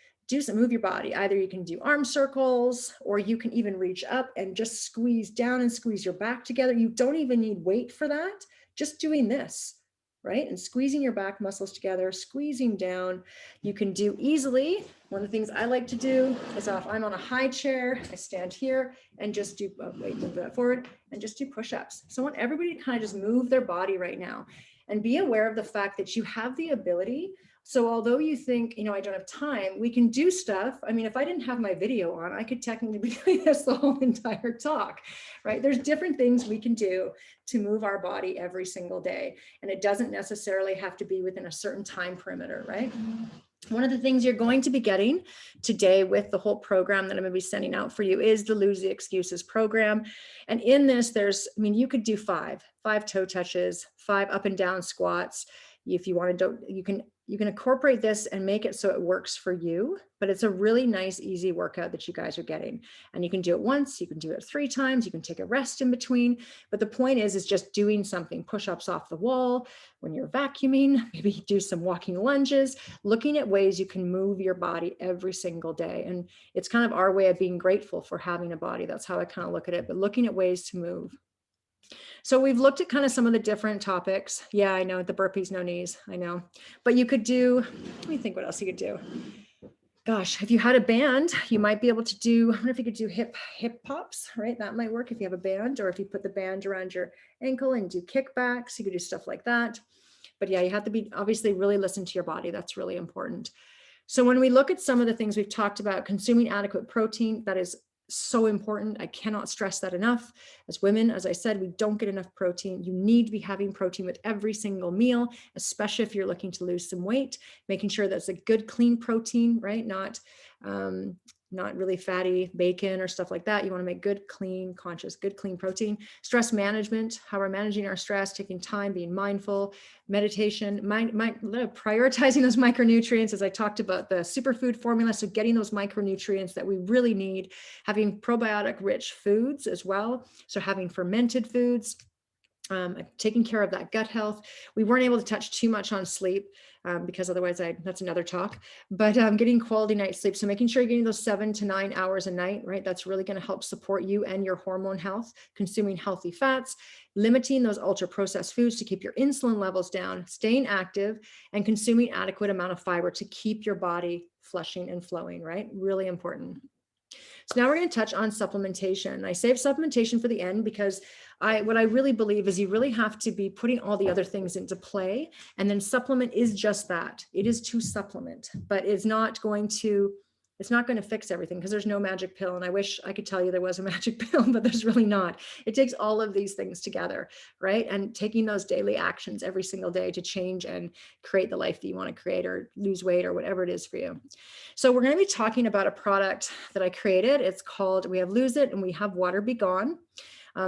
move your body. Either you can do arm circles, or you can even reach up and just squeeze down and squeeze your back together. You don't even need weight for that. Just doing this, right? And squeezing your back muscles together, squeezing down. You can do easily. One of the things I like to do is if I'm on a high chair, I stand here and just do, move that forward and just do push-ups. So I want everybody to kind of just move their body right now and be aware of the fact that you have the ability. So although you think, I don't have time, we can do stuff. I mean, if I didn't have my video on, I could technically be doing this the whole entire talk, right? There's different things we can do to move our body every single day. And it doesn't necessarily have to be within a certain time perimeter, right? One of the things you're going to be getting today with the whole program that I'm going to be sending out for you is the Lose the Excuses program. And in this, you could do five toe touches, 5 up and down squats. If you want to, you can incorporate this and make it so it works for you, but it's a really nice, easy workout that you guys are getting. And you can do it once, you can do it 3 times, you can take a rest in between. But the point is just doing something, push-ups off the wall, when you're vacuuming, maybe do some walking lunges, looking at ways you can move your body every single day. And it's kind of our way of being grateful for having a body. That's how I kind of look at it, but looking at ways to move. So we've looked at kind of some of the different topics. Yeah, I know the burpees, no knees, I know. But you could do, let me think what else you could do. Gosh, if you had a band, you might be able to do, I wonder if you could do hip pops, right? That might work if you have a band, or if you put the band around your ankle and do kickbacks, you could do stuff like that. But yeah, you have to be obviously really listen to your body. That's really important. So when we look at some of the things we've talked about, consuming adequate protein, that is so important. I cannot stress that enough. As women, as I said, we don't get enough protein. You need to be having protein with every single meal, especially if you're looking to lose some weight, making sure that's a good, clean protein, right? Not really fatty bacon or stuff like that. You want to make good, clean, conscious, good, clean protein. Stress management, how we're managing our stress, taking time, being mindful, meditation, prioritizing those micronutrients, as I talked about the superfood formula. So getting those micronutrients that we really need, having probiotic rich foods as well. So having fermented foods, taking care of that gut health. We weren't able to touch too much on sleep because otherwise that's another talk, but getting quality night sleep. So making sure you're getting those 7 to 9 hours a night, right? That's really going to help support you and your hormone health, consuming healthy fats, limiting those ultra processed foods to keep your insulin levels down, staying active, and consuming adequate amount of fiber to keep your body flushing and flowing, right? Really important. So now we're going to touch on supplementation. I save supplementation for the end because what I really believe is you really have to be putting all the other things into play. And then supplement is just that. It is to supplement, but it's not going to fix everything because there's no magic pill. And I wish I could tell you there was a magic pill, but there's really not. It takes all of these things together, right? And taking those daily actions every single day to change and create the life that you want to create or lose weight or whatever it is for you. So we're going to be talking about a product that I created. It's called, we have Lose It and we have Water Be Gone.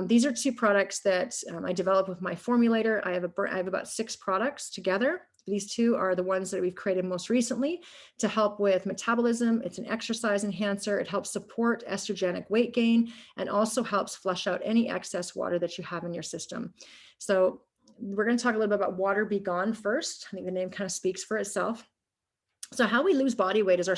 These are 2 products that I developed with my formulator. I have about 6 products together. These 2 are the ones that we've created most recently to help with metabolism. It's an exercise enhancer. It helps support estrogenic weight gain and also helps flush out any excess water that you have in your system. So we're going to talk a little bit about Water Be Gone first. I think the name kind of speaks for itself. So how we lose body weight is our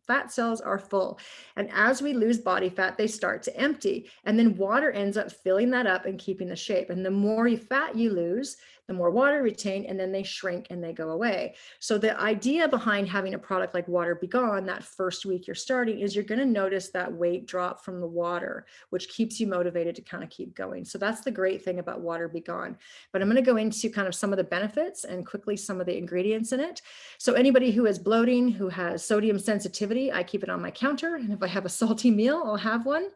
fat cells are full. And as we lose body fat, they start to empty. And then water ends up filling that up and keeping the shape. And the more fat you lose, the more water retain, and then they shrink and they go away. So the idea behind having a product like Water Be Gone, that first week you're starting, is you're going to notice that weight drop from the water, which keeps you motivated to kind of keep going. So that's the great thing about Water Be Gone. But I'm going to go into kind of some of the benefits and quickly some of the ingredients in it. So anybody who is bloating, who has sodium sensitivity, I keep it on my counter. And if I have a salty meal, I'll have one.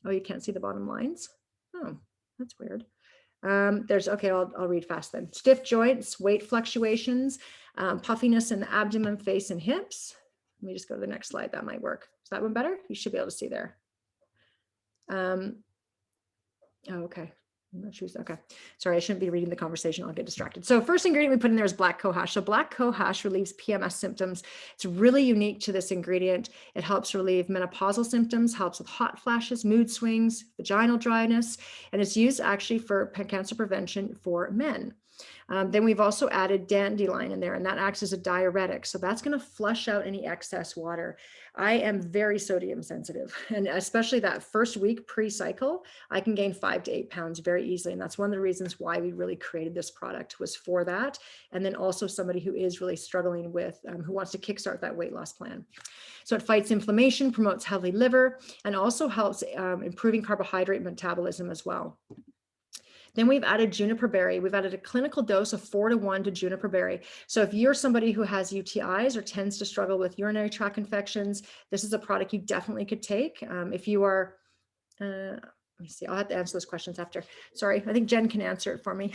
Oh, you can't see the bottom lines. Oh, that's weird. Okay, I'll read fast then. Stiff joints, weight fluctuations, puffiness in the abdomen, face, and hips. Let me just go to the next slide. That might work. Is that one better? You should be able to see there. Okay. I'm not sure. Okay. Sorry, I shouldn't be reading the conversation. I'll get distracted. So first ingredient we put in there is black cohosh. So black cohosh relieves PMS symptoms. It's really unique to this ingredient. It helps relieve menopausal symptoms, helps with hot flashes, mood swings, vaginal dryness, and it's used actually for cancer prevention for men. Then we've also added dandelion in there, and that acts as a diuretic. So that's going to flush out any excess water. I am very sodium sensitive, and especially that first week pre-cycle, I can gain 5 to 8 pounds very easily. And that's one of the reasons why we really created this product, was for that. And then also somebody who is really struggling with, who wants to kickstart that weight loss plan. So it fights inflammation, promotes healthy liver, and also helps improving carbohydrate metabolism as well. Then we've added juniper berry. We've added a clinical dose of 4:1 to juniper berry. So if you're somebody who has UTIs or tends to struggle with urinary tract infections, this is a product you definitely could take. If you are, let me see, I'll have to answer those questions after. Sorry, I think Jen can answer it for me.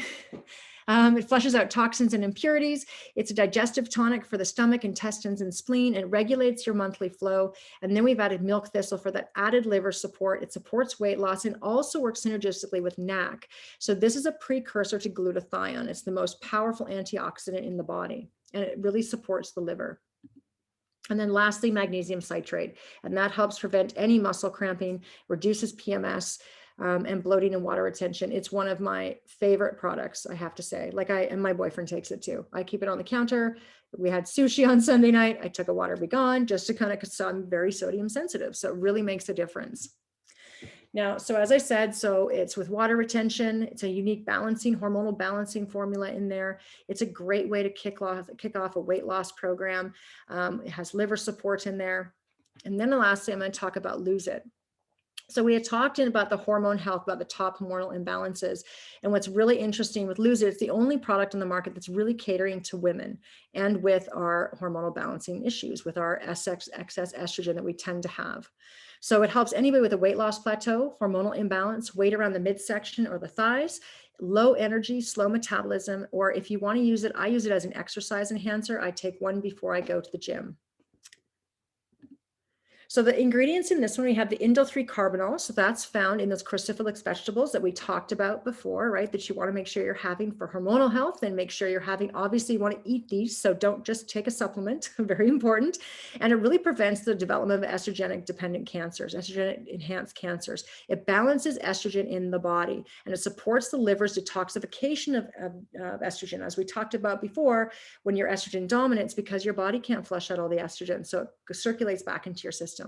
It flushes out toxins and impurities. It's a digestive tonic for the stomach, intestines, and spleen. It regulates your monthly flow. And then we've added milk thistle for that added liver support. It supports weight loss and also works synergistically with NAC. So this is a precursor to glutathione. It's the most powerful antioxidant in the body, and it really supports the liver. And then lastly, magnesium citrate, and that helps prevent any muscle cramping, reduces PMS, and bloating and water retention. It's one of my favorite products, I have to say. And my boyfriend takes it too. I keep it on the counter. We had sushi on Sunday night. I took a Water Be Gone just to because I'm very sodium sensitive. So it really makes a difference. Now, so as I said, so it's with water retention. It's a unique hormonal balancing formula in there. It's a great way to kick off a weight loss program. It has liver support in there. And then lastly, I'm going to talk about Lose It. So we had talked about the hormone health, about the top hormonal imbalances. And what's really interesting with Lose It, it's the only product on the market that's really catering to women and with our hormonal balancing issues, with our excess estrogen that we tend to have. So it helps anybody with a weight loss plateau, hormonal imbalance, weight around the midsection or the thighs, low energy, slow metabolism, or if you want to use it, I use it as an exercise enhancer. I take one before I go to the gym. So the ingredients in this one, we have the indole-3 carbinol. So that's found in those cruciferous vegetables that we talked about before, right? That you want to make sure you're having for hormonal health, and make sure you're having, obviously you want to eat these. So don't just take a supplement, very important. And it really prevents the development of estrogenic dependent cancers, estrogen enhanced cancers. It balances estrogen in the body, and it supports the liver's detoxification of estrogen. As we talked about before, when you're estrogen dominant, it's because your body can't flush out all the estrogen. So it circulates back into your system.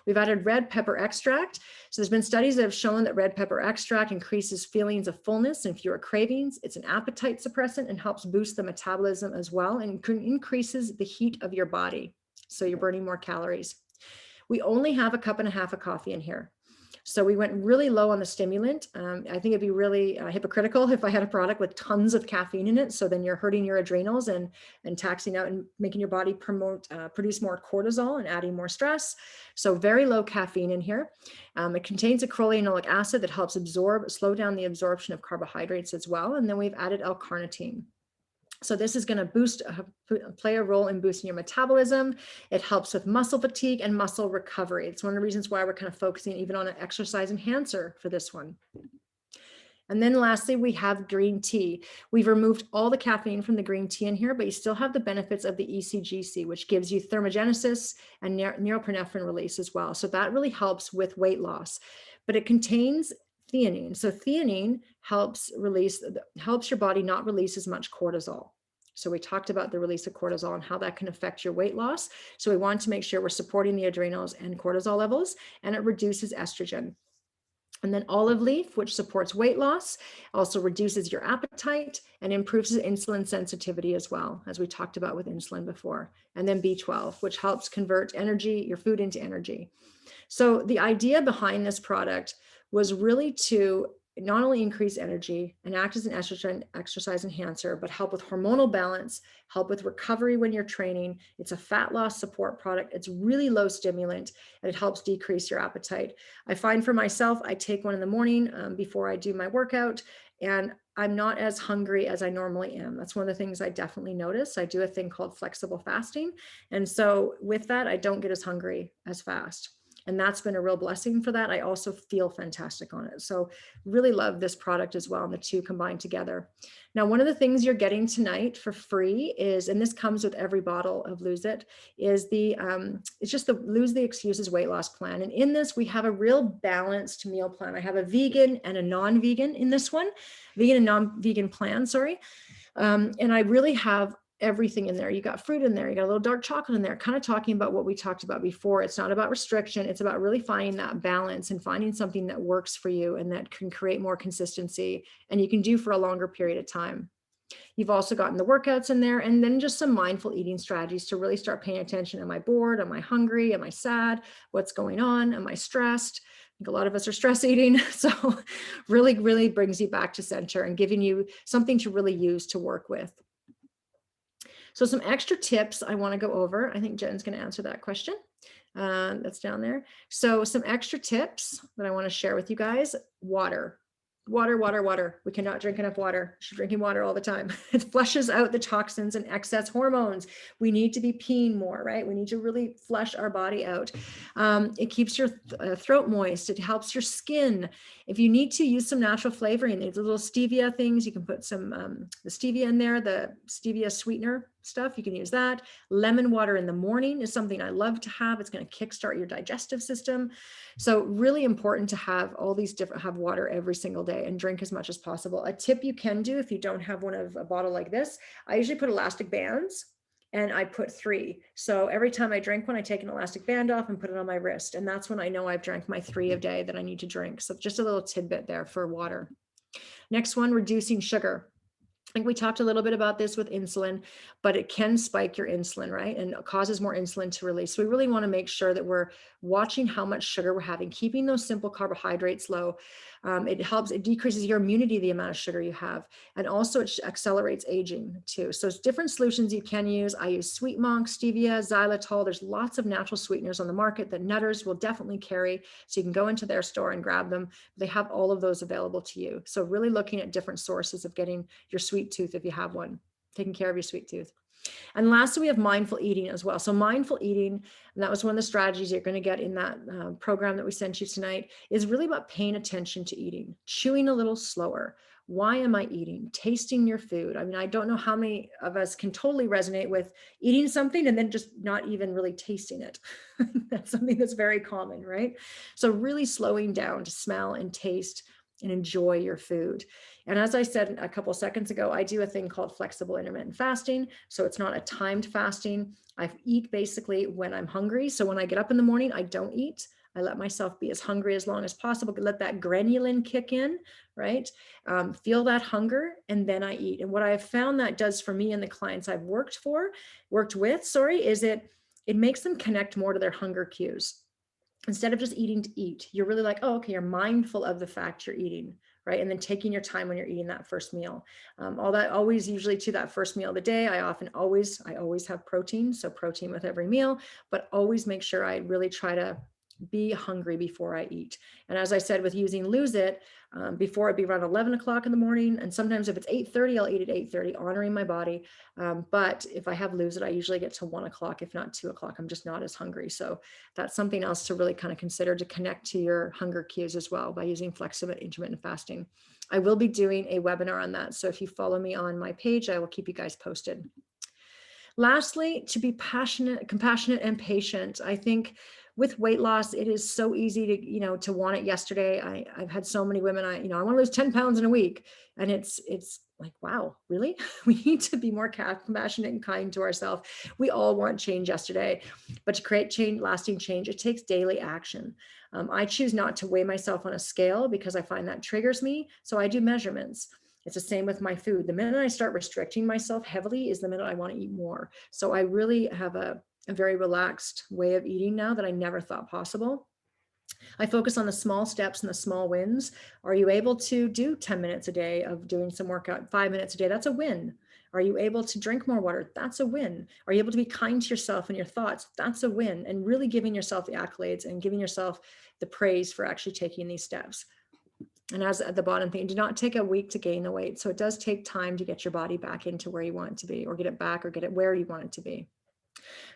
We've added red pepper extract. So there's been studies that have shown that red pepper extract increases feelings of fullness and fewer cravings. It's an appetite suppressant and helps boost the metabolism as well, and increases the heat of your body. So you're burning more calories. We only have 1.5 cups of coffee in here. So we went really low on the stimulant. I think it'd be really hypocritical if I had a product with tons of caffeine in it. So then you're hurting your adrenals and taxing out and making your body produce more cortisol and adding more stress. So very low caffeine in here. It contains a acrylonolic acid that helps slow down the absorption of carbohydrates as well. And then we've added L-carnitine. So this is going to play a role in boosting your metabolism. It helps with muscle fatigue and muscle recovery. It's one of the reasons why we're kind of focusing even on an exercise enhancer for this one. And then lastly, we have green tea. We've removed all the caffeine from the green tea in here, but you still have the benefits of the ECGC, which gives you thermogenesis and norepinephrine release as well. So that really helps with weight loss. But it contains theanine. So theanine helps your body not release as much cortisol. So we talked about the release of cortisol and how that can affect your weight loss. So we want to make sure we're supporting the adrenals and cortisol levels, and it reduces estrogen. And then olive leaf, which supports weight loss, also reduces your appetite and improves insulin sensitivity as well, as we talked about with insulin before. And then B12, which helps convert your food into energy. So the idea behind this product was really to not only increase energy and act as an estrogen exercise enhancer, but help with hormonal balance, help with recovery when you're training. It's a fat loss support product. It's really low stimulant, and it helps decrease your appetite. I find for myself, I take one in the morning before I do my workout, and I'm not as hungry as I normally am. That's one of the things I definitely notice. I do a thing called flexible fasting. And so with that, I don't get as hungry as fast. And that's been a real blessing for that. I also feel fantastic on it. So really love this product as well, and the two combined together. Now, one of the things you're getting tonight for free is, and this comes with every bottle of Lose It, is it's just the Lose the Excuses weight loss plan. And in this, we have a real balanced meal plan. I have a vegan and a non-vegan in this one, vegan and non-vegan plan, sorry. And I really have everything in there. You got fruit in there, you got a little dark chocolate in there, kind of talking about what we talked about before. It's not about restriction. It's about really finding that balance and finding something that works for you and that can create more consistency and you can do for a longer period of time. You've also gotten the workouts in there and then just some mindful eating strategies to really start paying attention. Am I bored? Am I hungry? Am I sad? What's going on? Am I stressed? I think a lot of us are stress eating. So really, really brings you back to center and giving you something to really use to work with. So some extra tips I want to go over. I think Jen's going to answer that question. That's down there. So some extra tips that I want to share with you guys. Water. Water, water, water. We cannot drink enough water. She's drinking water all the time. It flushes out the toxins and excess hormones. We need to be peeing more, right? We need to really flush our body out. It keeps your throat moist. It helps your skin. If you need to use some natural flavoring, these little stevia things, you can put some the stevia in there, the stevia sweetener stuff, you can use that. Lemon water in the morning is something I love to have. It's going to kickstart your digestive system. So really important to have all these have water every single day and drink as much as possible. A tip you can do if you don't have one of a bottle like this, I usually put elastic bands and I put 3. So every time I drink one, I take an elastic band off and put it on my wrist. And that's when I know I've drank my 3 a day that I need to drink. So just a little tidbit there for water. Next one, reducing sugar. I think we talked a little bit about this with insulin, but it can spike your insulin, right? And it causes more insulin to release. So we really want to make sure that we're watching how much sugar we're having, keeping those simple carbohydrates low. It decreases your immunity, the amount of sugar you have. And also it accelerates aging too. So it's different solutions you can use. I use Sweet Monk, stevia, xylitol. There's lots of natural sweeteners on the market that Nutters will definitely carry. So you can go into their store and grab them. They have all of those available to you. So really looking at different sources of getting your sweet tooth if you have one, taking care of your sweet tooth. And lastly, we have mindful eating as well. So mindful eating, and that was one of the strategies you're going to get in that program that we sent you tonight, is really about paying attention to eating, chewing a little slower. Why am I eating? Tasting your food. I mean, I don't know how many of us can totally resonate with eating something and then just not even really tasting it. That's something that's very common, right? So really slowing down to smell and taste and enjoy your food. And as I said a couple seconds ago, I do a thing called flexible intermittent fasting. So it's not a timed fasting. I eat basically when I'm hungry. So when I get up in the morning, I don't eat. I let myself be as hungry as long as possible, let that ghrelin kick in, right? Feel that hunger, and then I eat. And what I've found that does for me and the clients I've worked with, is it makes them connect more to their hunger cues. Instead of just eating to eat, you're really like, oh, okay, you're mindful of the fact you're eating, right? And then taking your time when you're eating that first meal. All that always usually to that first meal of the day, I always have protein. So protein with every meal, but always make sure I really try to be hungry before I eat. And as I said, with using Lose It, before it'd be around 11 o'clock in the morning. And sometimes if it's 8:30, I'll eat at 8:30, honoring my body. But if I have Lose It, I usually get to 1 o'clock, if not 2 o'clock. I'm just not as hungry. So that's something else to really kind of consider to connect to your hunger cues as well by using flexible intermittent fasting. I will be doing a webinar on that. So if you follow me on my page, I will keep you guys posted. Lastly, to be compassionate and patient. I think with weight loss, it is so easy to want it yesterday. I've had so many women, I want to lose 10 pounds in a week. And it's like, wow, really? We need to be more compassionate and kind to ourselves. We all want change yesterday, but to create change, lasting change, it takes daily action. I choose not to weigh myself on a scale because I find that triggers me. So I do measurements. It's the same with my food. The minute I start restricting myself heavily is the minute I want to eat more. So I really have a very relaxed way of eating now that I never thought possible. I focus on the small steps and the small wins. Are you able to do 10 minutes a day of doing some workout, 5 minutes a day? That's a win. Are you able to drink more water? That's a win. Are you able to be kind to yourself and your thoughts? That's a win. And really giving yourself the accolades and giving yourself the praise for actually taking these steps. And as at the bottom thing, do not take a week to gain the weight. So it does take time to get your body back into where you want it to be, or get it back, or get it where you want it to be.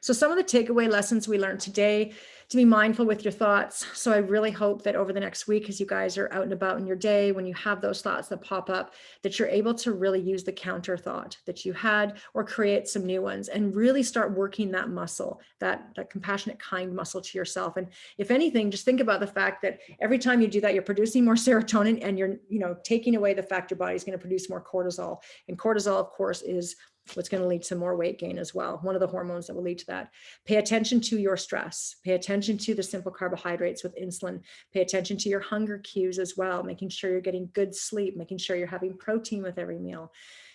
So some of the takeaway lessons we learned today, to be mindful with your thoughts. So I really hope that over the next week, as you guys are out and about in your day, when you have those thoughts that pop up, that you're able to really use the counter thought that you had or create some new ones and really start working that muscle, that compassionate, kind muscle to yourself. And if anything, just think about the fact that every time you do that, you're producing more serotonin and you're, taking away the fact your body's going to produce more cortisol. And cortisol, of course, is what's going to lead to more weight gain as well. One of the hormones that will lead to that. Pay attention to your stress. Pay attention to the simple carbohydrates with insulin. Pay attention to your hunger cues as well, making sure you're getting good sleep, making sure you're having protein with every meal.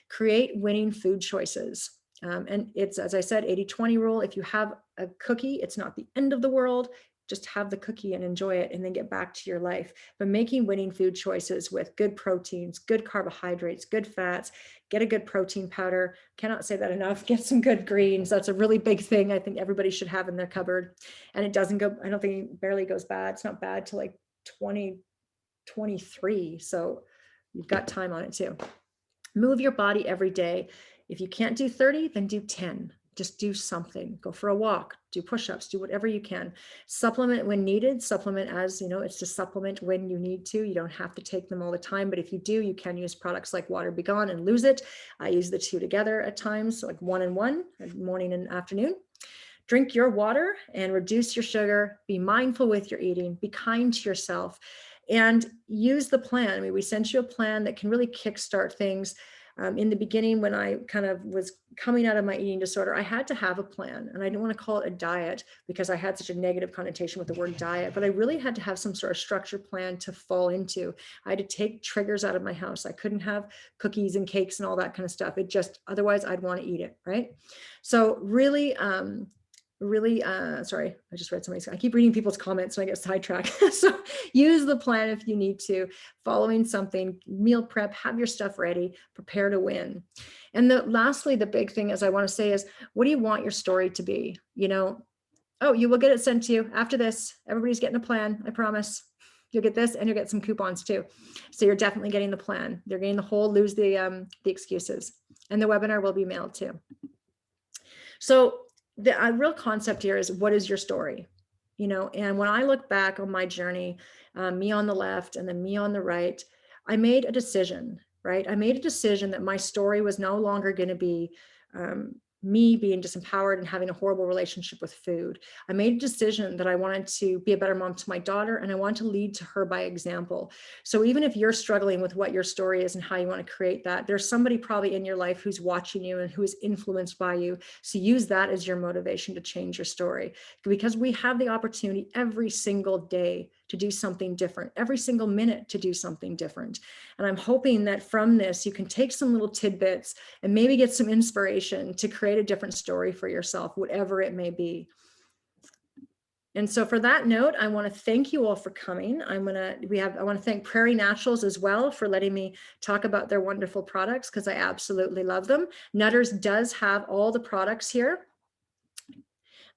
Create winning food choices. And it's, as I said, 80-20 rule. If you have a cookie, it's not the end of the world. Just have the cookie and enjoy it and then get back to your life. But making winning food choices with good proteins, good carbohydrates, good fats, get a good protein powder. Cannot say that enough. Get some good greens. That's a really big thing I think everybody should have in their cupboard. And it doesn't go, I don't think it barely goes bad. It's not bad till like 2023. So you've got time on it too. Move your body every day. If you can't do 30, then do 10. Just do something. Go for a walk, do push-ups, do whatever you can. Supplement when needed. Supplement as, it's to supplement when you need to. You don't have to take them all the time, but if you do, you can use products like Water Be Gone and Lose It. I use the two together at times, so like 1 and 1, morning and afternoon. Drink your water and reduce your sugar. Be mindful with your eating. Be kind to yourself and use the plan. I mean, we sent you a plan that can really kickstart things. In the beginning, when I kind of was coming out of my eating disorder, I had to have a plan, and I didn't want to call it a diet because I had such a negative connotation with the word diet, but I really had to have some sort of structured plan to fall into. I had to take triggers out of my house. I couldn't have cookies and cakes and all that kind of stuff. It just, otherwise I'd want to eat it, right? So really, sorry, I just read somebody's, I keep reading people's comments, so I get sidetracked. So use the plan if you need to, following something, meal prep, have your stuff ready, prepare to win. And lastly, the big thing is I want to say is, what do you want your story to be? Oh, you will get it sent to you after this. Everybody's getting a plan. I promise. You'll get this and you'll get some coupons too. So you're definitely getting the plan. They're getting the whole lose the excuses, and the webinar will be mailed too. So the real concept here is, what is your story? And when I look back on my journey, me on the left and then me on the right, I made a decision, right? I made a decision that my story was no longer going to be me being disempowered and having a horrible relationship with food. I made a decision that I wanted to be a better mom to my daughter, and I want to lead to her by example. So even if you're struggling with what your story is and how you want to create that, there's somebody probably in your life who's watching you and who is influenced by you. So use that as your motivation to change your story, because we have the opportunity every single day to do something different, every single minute to do something different. And I'm hoping that from this, you can take some little tidbits and maybe get some inspiration to create a different story for yourself, whatever it may be. And so for that note, I want to thank you all for coming. I want to thank Prairie Naturals as well for letting me talk about their wonderful products, because I absolutely love them. Nutters does have all the products here.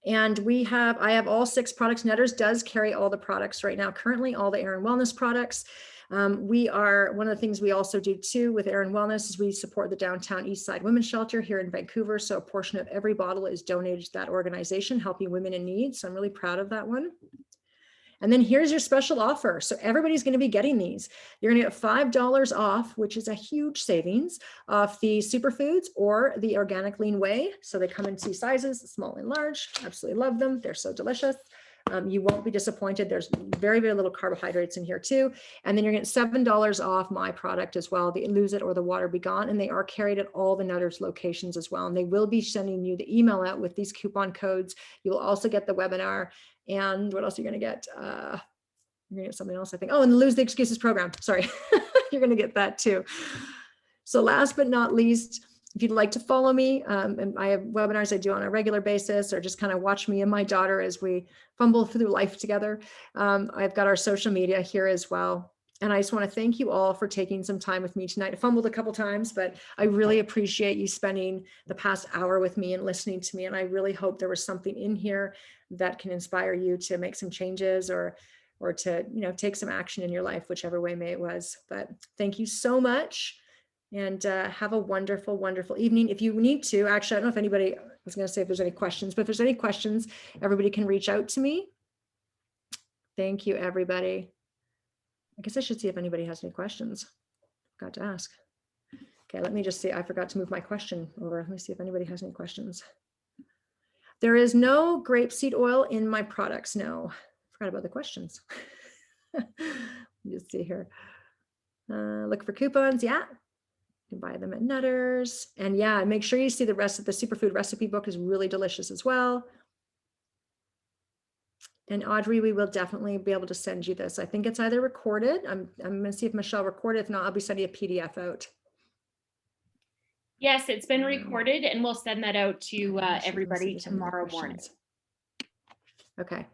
And I have all 6 products. Nutters does carry all the products right now, currently all the Aeryon Wellness products. One of the things we also do too with Aeryon Wellness is we support the Downtown Eastside Women's Shelter here in Vancouver. So a portion of every bottle is donated to that organization, helping women in need. So I'm really proud of that one. And then here's your special offer. So everybody's going to be getting these. You're going to get $5 off, which is a huge savings, off the superfoods or the organic lean whey. So they come in 2 sizes, small and large. Absolutely love them. They're so delicious. You won't be disappointed. There's very, very little carbohydrates in here too. And then you're getting $7 off my product as well, the Lose It or the Water Be Gone. And they are carried at all the Nutters locations as well. And they will be sending you the email out with these coupon codes. You will also get the webinar. And what else are you going to get? You're going to get something else, I think. Oh, and the Lose the Excuses program. Sorry. You're going to get that too. So last but not least, if you'd like to follow me, and I have webinars I do on a regular basis, or just kind of watch me and my daughter as we fumble through life together. I've got our social media here as well. And I just want to thank you all for taking some time with me tonight. I fumbled a couple times, but I really appreciate you spending the past hour with me and listening to me. And I really hope there was something in here that can inspire you to make some changes or to, take some action in your life, whichever way may it was. But thank you so much. And have a wonderful, wonderful evening. If you need to, actually, I don't know if anybody, I was going to say if there's any questions, but if there's any questions, everybody can reach out to me. Thank you, everybody. I guess I should see if anybody has any questions. Forgot to ask. Okay, let me just see. I forgot to move my question over. Let me see if anybody has any questions. There is no grapeseed oil in my products. No, forgot about the questions. Let me just see here. Look for coupons. Yeah, you can buy them at Nutters. And yeah, make sure you see the rest of the superfood recipe book is really delicious as well. And Audrey, we will definitely be able to send you this. I think it's either recorded. I'm going to see if Michelle recorded. If not, I'll be sending a PDF out. Yes, it's been recorded, and we'll send that out to everybody tomorrow morning. Okay.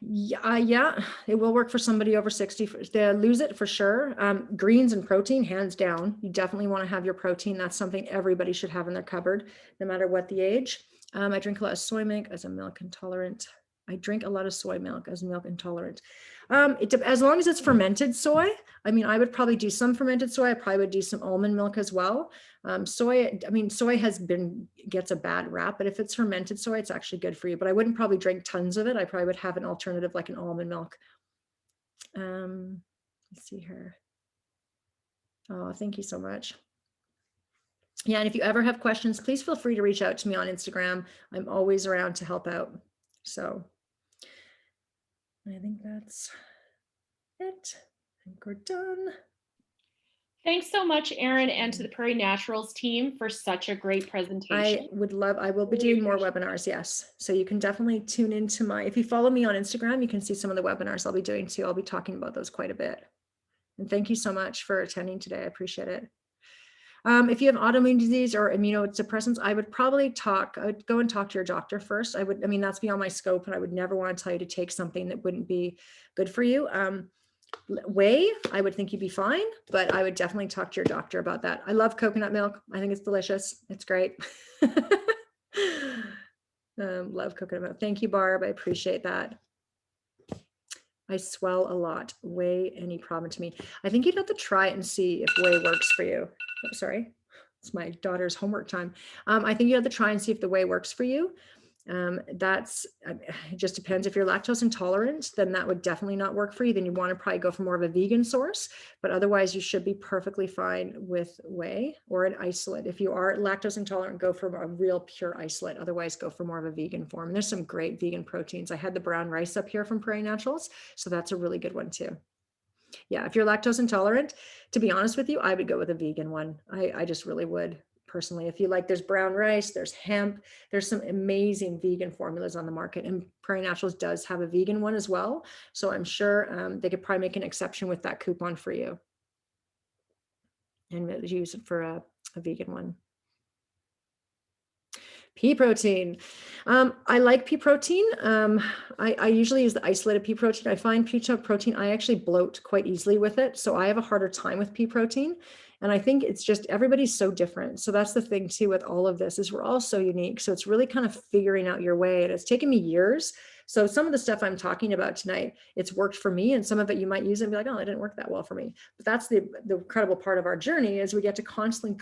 Yeah, it will work for somebody over 60. They lose it for sure. Greens and protein, hands down. You definitely want to have your protein. That's something everybody should have in their cupboard, no matter what the age. I drink a lot of soy milk as a milk intolerant. I drink a lot of soy milk as milk intolerant. As long as it's fermented soy, I mean, I would probably do some fermented soy. I probably would do some almond milk as well. Soy gets a bad rap, but if it's fermented soy, it's actually good for you. But I wouldn't probably drink tons of it. I probably would have an alternative like an almond milk. Let's see here. Oh, thank you so much. Yeah, and if you ever have questions, please feel free to reach out to me on Instagram. I'm always around to help out. So I think that's it. I think we're done. Thanks so much, Aeryon, and to the Prairie Naturals team for such a great presentation. I will be doing more webinars, yes. So you can definitely tune into if you follow me on Instagram, you can see some of the webinars I'll be doing too. I'll be talking about those quite a bit. And thank you so much for attending today. I appreciate it. If you have autoimmune disease or immunosuppressants, I would go and talk to your doctor first. That's beyond my scope, and I would never want to tell you to take something that wouldn't be good for you. Whey, I would think you'd be fine, but I would definitely talk to your doctor about that. I love coconut milk. I think it's delicious. It's great. Love coconut milk. Thank you, Barb. I appreciate that. I swell a lot. Whey, any problem to me? I think you'd have to try it and see if whey works for you. Oh, sorry, it's my daughter's homework time. I think you have to try and see if the whey works for you. It just depends. If you're lactose intolerant, then that would definitely not work for you. Then you want to probably go for more of a vegan source, but otherwise you should be perfectly fine with whey or an isolate. If you are lactose intolerant, go for a real pure isolate. Otherwise, go for more of a vegan form. And there's some great vegan proteins. I had the brown rice up here from Prairie Naturals, so that's a really good one too. Yeah, if you're lactose intolerant, to be honest with you, I would go with a vegan one. I just really would. Personally, if you like, there's brown rice, there's hemp, there's some amazing vegan formulas on the market, and Prairie Naturals does have a vegan one as well. So I'm sure they could probably make an exception with that coupon for you and use it for a vegan one. Pea protein. I like pea protein. I usually use the isolated pea protein. I find pea protein, I actually bloat quite easily with it. So I have a harder time with pea protein. And I think it's just, everybody's so different. So that's the thing too, with all of this, is we're all so unique. So it's really kind of figuring out your way. And it's taken me years. So some of the stuff I'm talking about tonight, it's worked for me, and some of it you might use it and be like, oh, it didn't work that well for me. But that's the incredible part of our journey, is we get to constantly,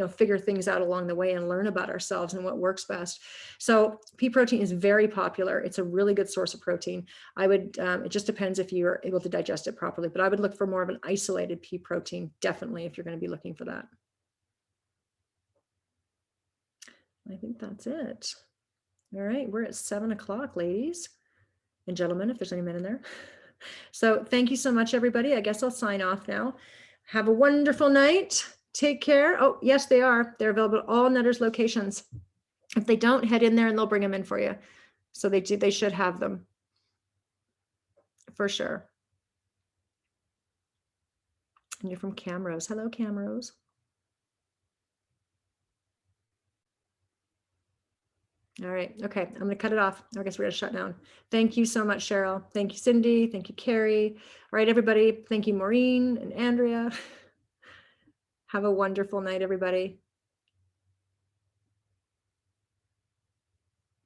figure things out along the way and learn about ourselves and what works best. So pea protein is very popular. It's a really good source of protein. It just depends if you're able to digest it properly, but I would look for more of an isolated pea protein, definitely, if you're going to be looking for that. I think that's it. All right, we're at 7 o'clock, ladies and gentlemen, if there's any men in there. So thank you so much, everybody. I guess I'll sign off now. Have a wonderful night. Take care. Oh, yes, they are. They're available at all Nutters locations. If they don't, head in there and they'll bring them in for you. So they should have them for sure. And you're from Camrose. Hello, Camrose. All right. Okay. I'm going to cut it off. I guess we're going to shut down. Thank you so much, Cheryl. Thank you, Cindy. Thank you, Carrie. All right, everybody. Thank you, Maureen and Andrea. Have a wonderful night, everybody.